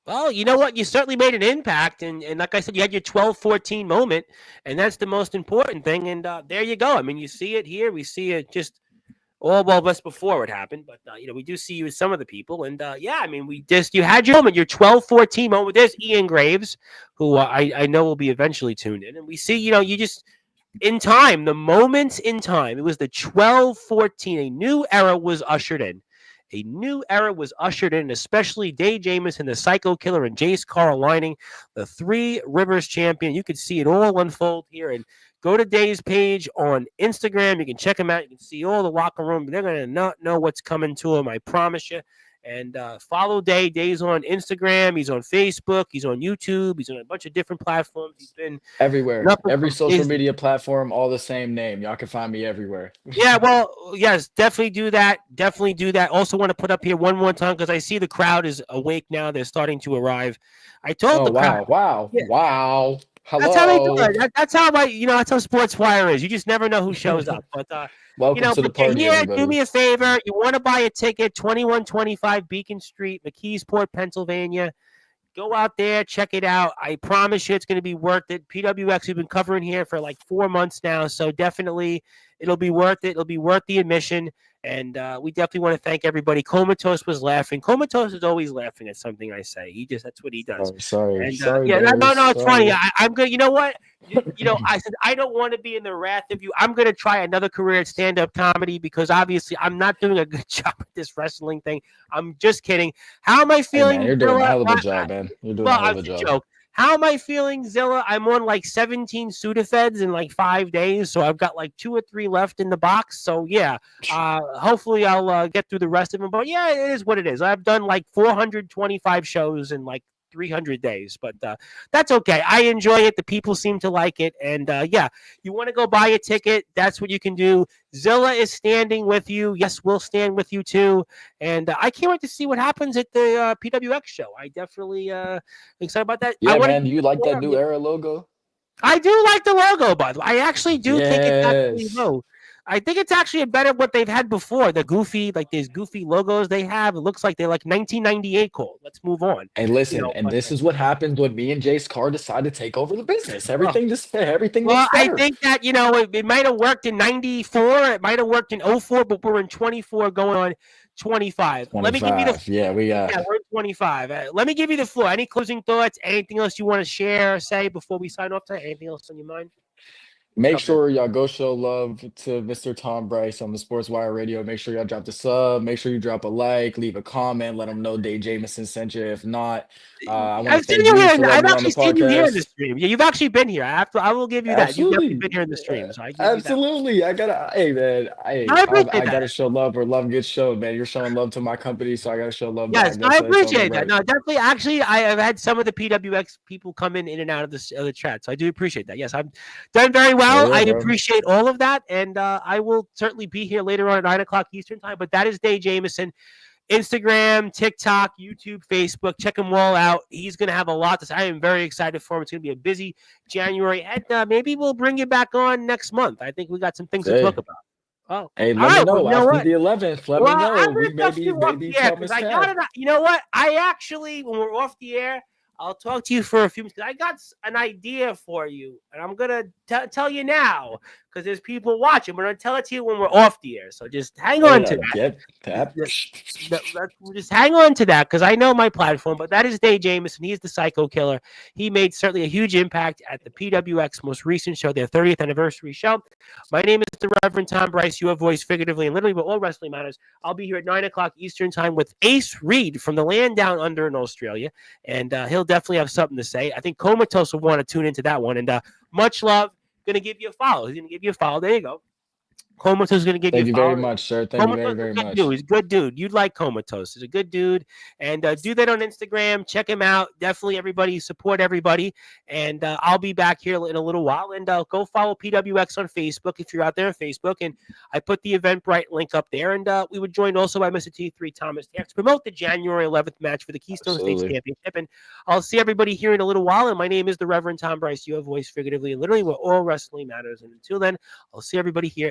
Well, you know what? You certainly made an impact. And like I said, you had your 12-14 moment, and that's the most important thing. And there you go. I mean, you see it here. We see it just that's before it happened. But, we do see you with some of the people. And, yeah, I mean, you had your moment, your 12-14 moment. There's Ian Graves, who I know will be eventually tuned in. And we see, you just – in time, the moments in time, it was the 12-14. A new era was ushered in. A new era was ushered in, especially Day Jamison, the Psycho Killer, and Jace Carr aligning, the 3 Rivers champion. You can see it all unfold here. And go to Day's page on Instagram. You can check him out. You can see all the locker room. They're going to not know what's coming to him, I promise you. And follow Day. Day's on Instagram. He's on Facebook. He's on YouTube. He's on a bunch of different platforms. He's been everywhere. Every social media platform, all the same name. Y'all can find me everywhere. Yeah, well, yes, definitely do that. Definitely do that. Also want to put up here one more time because I see the crowd is awake now. They're starting to arrive. I told the crowd. Wow. That's how they do Hello. it. That's how that's how Sportswire is. You just never know who shows up. But Welcome to the but you're party, here. Do everybody. me a favor. You want to buy a ticket? 2125 Beacon Street, McKeesport, Pennsylvania. Go out there, check it out. I promise you it's going to be worth it. PWX, we've been covering here for like 4 months now, so definitely it'll be worth it. It'll be worth the admission, and we definitely want to thank everybody. Comatose was laughing. Comatose is always laughing at something I say. That's what he does. Sorry, And sorry. no, Bears, it's funny. sorry. I'm good. You know what? I said I don't want to be in the wrath of you. I'm going to try another career at stand-up comedy because obviously I'm not doing a good job at this wrestling thing. I'm just kidding. How am I Hey, feeling? man, you're doing a Zilla? hell of a job, man. You're doing a Well, hell of it's a a job. joke. How am I feeling, Zilla? I'm on like 17 Sudafeds in like 5 days, so I've got like 2 or 3 left in the box. So yeah, hopefully I'll get through the rest of them. But yeah, it is what it is. I've done like 425 shows in like 300 days, but that's okay. I enjoy it. The people seem to like it, and yeah, you want to go buy a ticket? That's what you can do. Zilla is standing with you. Yes, we'll stand with you too. And I can't wait to see what happens at the PWX show. I definitely excited about that. Yeah, man. You like that new era logo? I do like the logo, by the way. I actually do think it's actually Yes. low. I think it's actually a better what they've had before. The goofy, like these goofy logos they have. It looks like they're like 1998 called. Let's move on. Hey, listen, and this is what happens when me and Jace Carr decide to take over the business. Everything looks Well, I better. think that it might have worked in 94, it might have worked in 04, but we're in 24 going on 25. Let me give you the Yeah, we're in 25. Let me give you the floor. Any closing thoughts? Anything else you want to share or say before we sign off tonight? Anything else on your mind? Make sure y'all go show love to Mr. Tom Bryce on the Sportswire Radio. Make sure y'all drop the sub. Make sure you drop a like, leave a comment, let him know Dave Jamison sent you. If not, I want to I've seen thank you you here. for letting I've me on the actually seen you here in the podcast. stream. Yeah, you've actually been here. I will give you that. You've definitely Absolutely. been here in the stream. So I give Absolutely. I gotta, hey man, I appreciate I that. gotta show love where love gets shown, man. You're showing love to my company, so I gotta show love Yes, back. I That's only appreciate that. right. No, definitely. Actually, I have had some of the PWX people come in and out of the chat, so I do appreciate that. Yes, I've done very well. Yeah, I bro. appreciate all of that, and I will certainly be here later on at 9:00 Eastern time. But that is Dave Jamison. Instagram, TikTok, YouTube, Facebook. Check him all out. He's going to have a lot to say. I am very excited for him. It's going to be a busy January, and maybe we'll bring you back on next month. I think we got some things to talk about. Oh, Hey, all let me right. Well, know you know after what? the 11th. Let me Well, know. I'm We going to talk to you off maybe the air because promise I tab. got it. You know what? I actually, when we're off the air, I'll talk to you for a few minutes because I got an idea for you, and I'm going to tell you now because there's people watching. We're going to tell it to you when we're off the air. So just hang on to that. Just hang on to that because I know my platform, but that is Dave Jamison. He's the Psycho Killer. He made certainly a huge impact at the PWX most recent show, their 30th anniversary show. My name is the Reverend Tom Bryce, your voice figuratively and literally, but all wrestling matters. I'll be here at 9:00 Eastern time with Ace Reed from the land down under in Australia, and he'll definitely have something to say. I think Comatose will want to tune into that one, and much love. Going to give you a follow. He's going to give you a follow. There you go. Comatose is going to give Thank you you a follow. very much, sir. Thank you very, very much. He's a good dude. You'd like Comatose. He's a good dude. And do that on Instagram. Check him out. Definitely, everybody, support everybody. And I'll be back here in a little while. And go follow PWX on Facebook if you're out there on Facebook. And I put the Eventbrite link up there. And we were joined also by Mr. T3 Thomas to promote the January 11th match for the Keystone States Championship. And I'll see everybody here in a little while. And my name is the Reverend Tom Bryce, your voice figuratively and literally where all wrestling matters. And until then, I'll see everybody here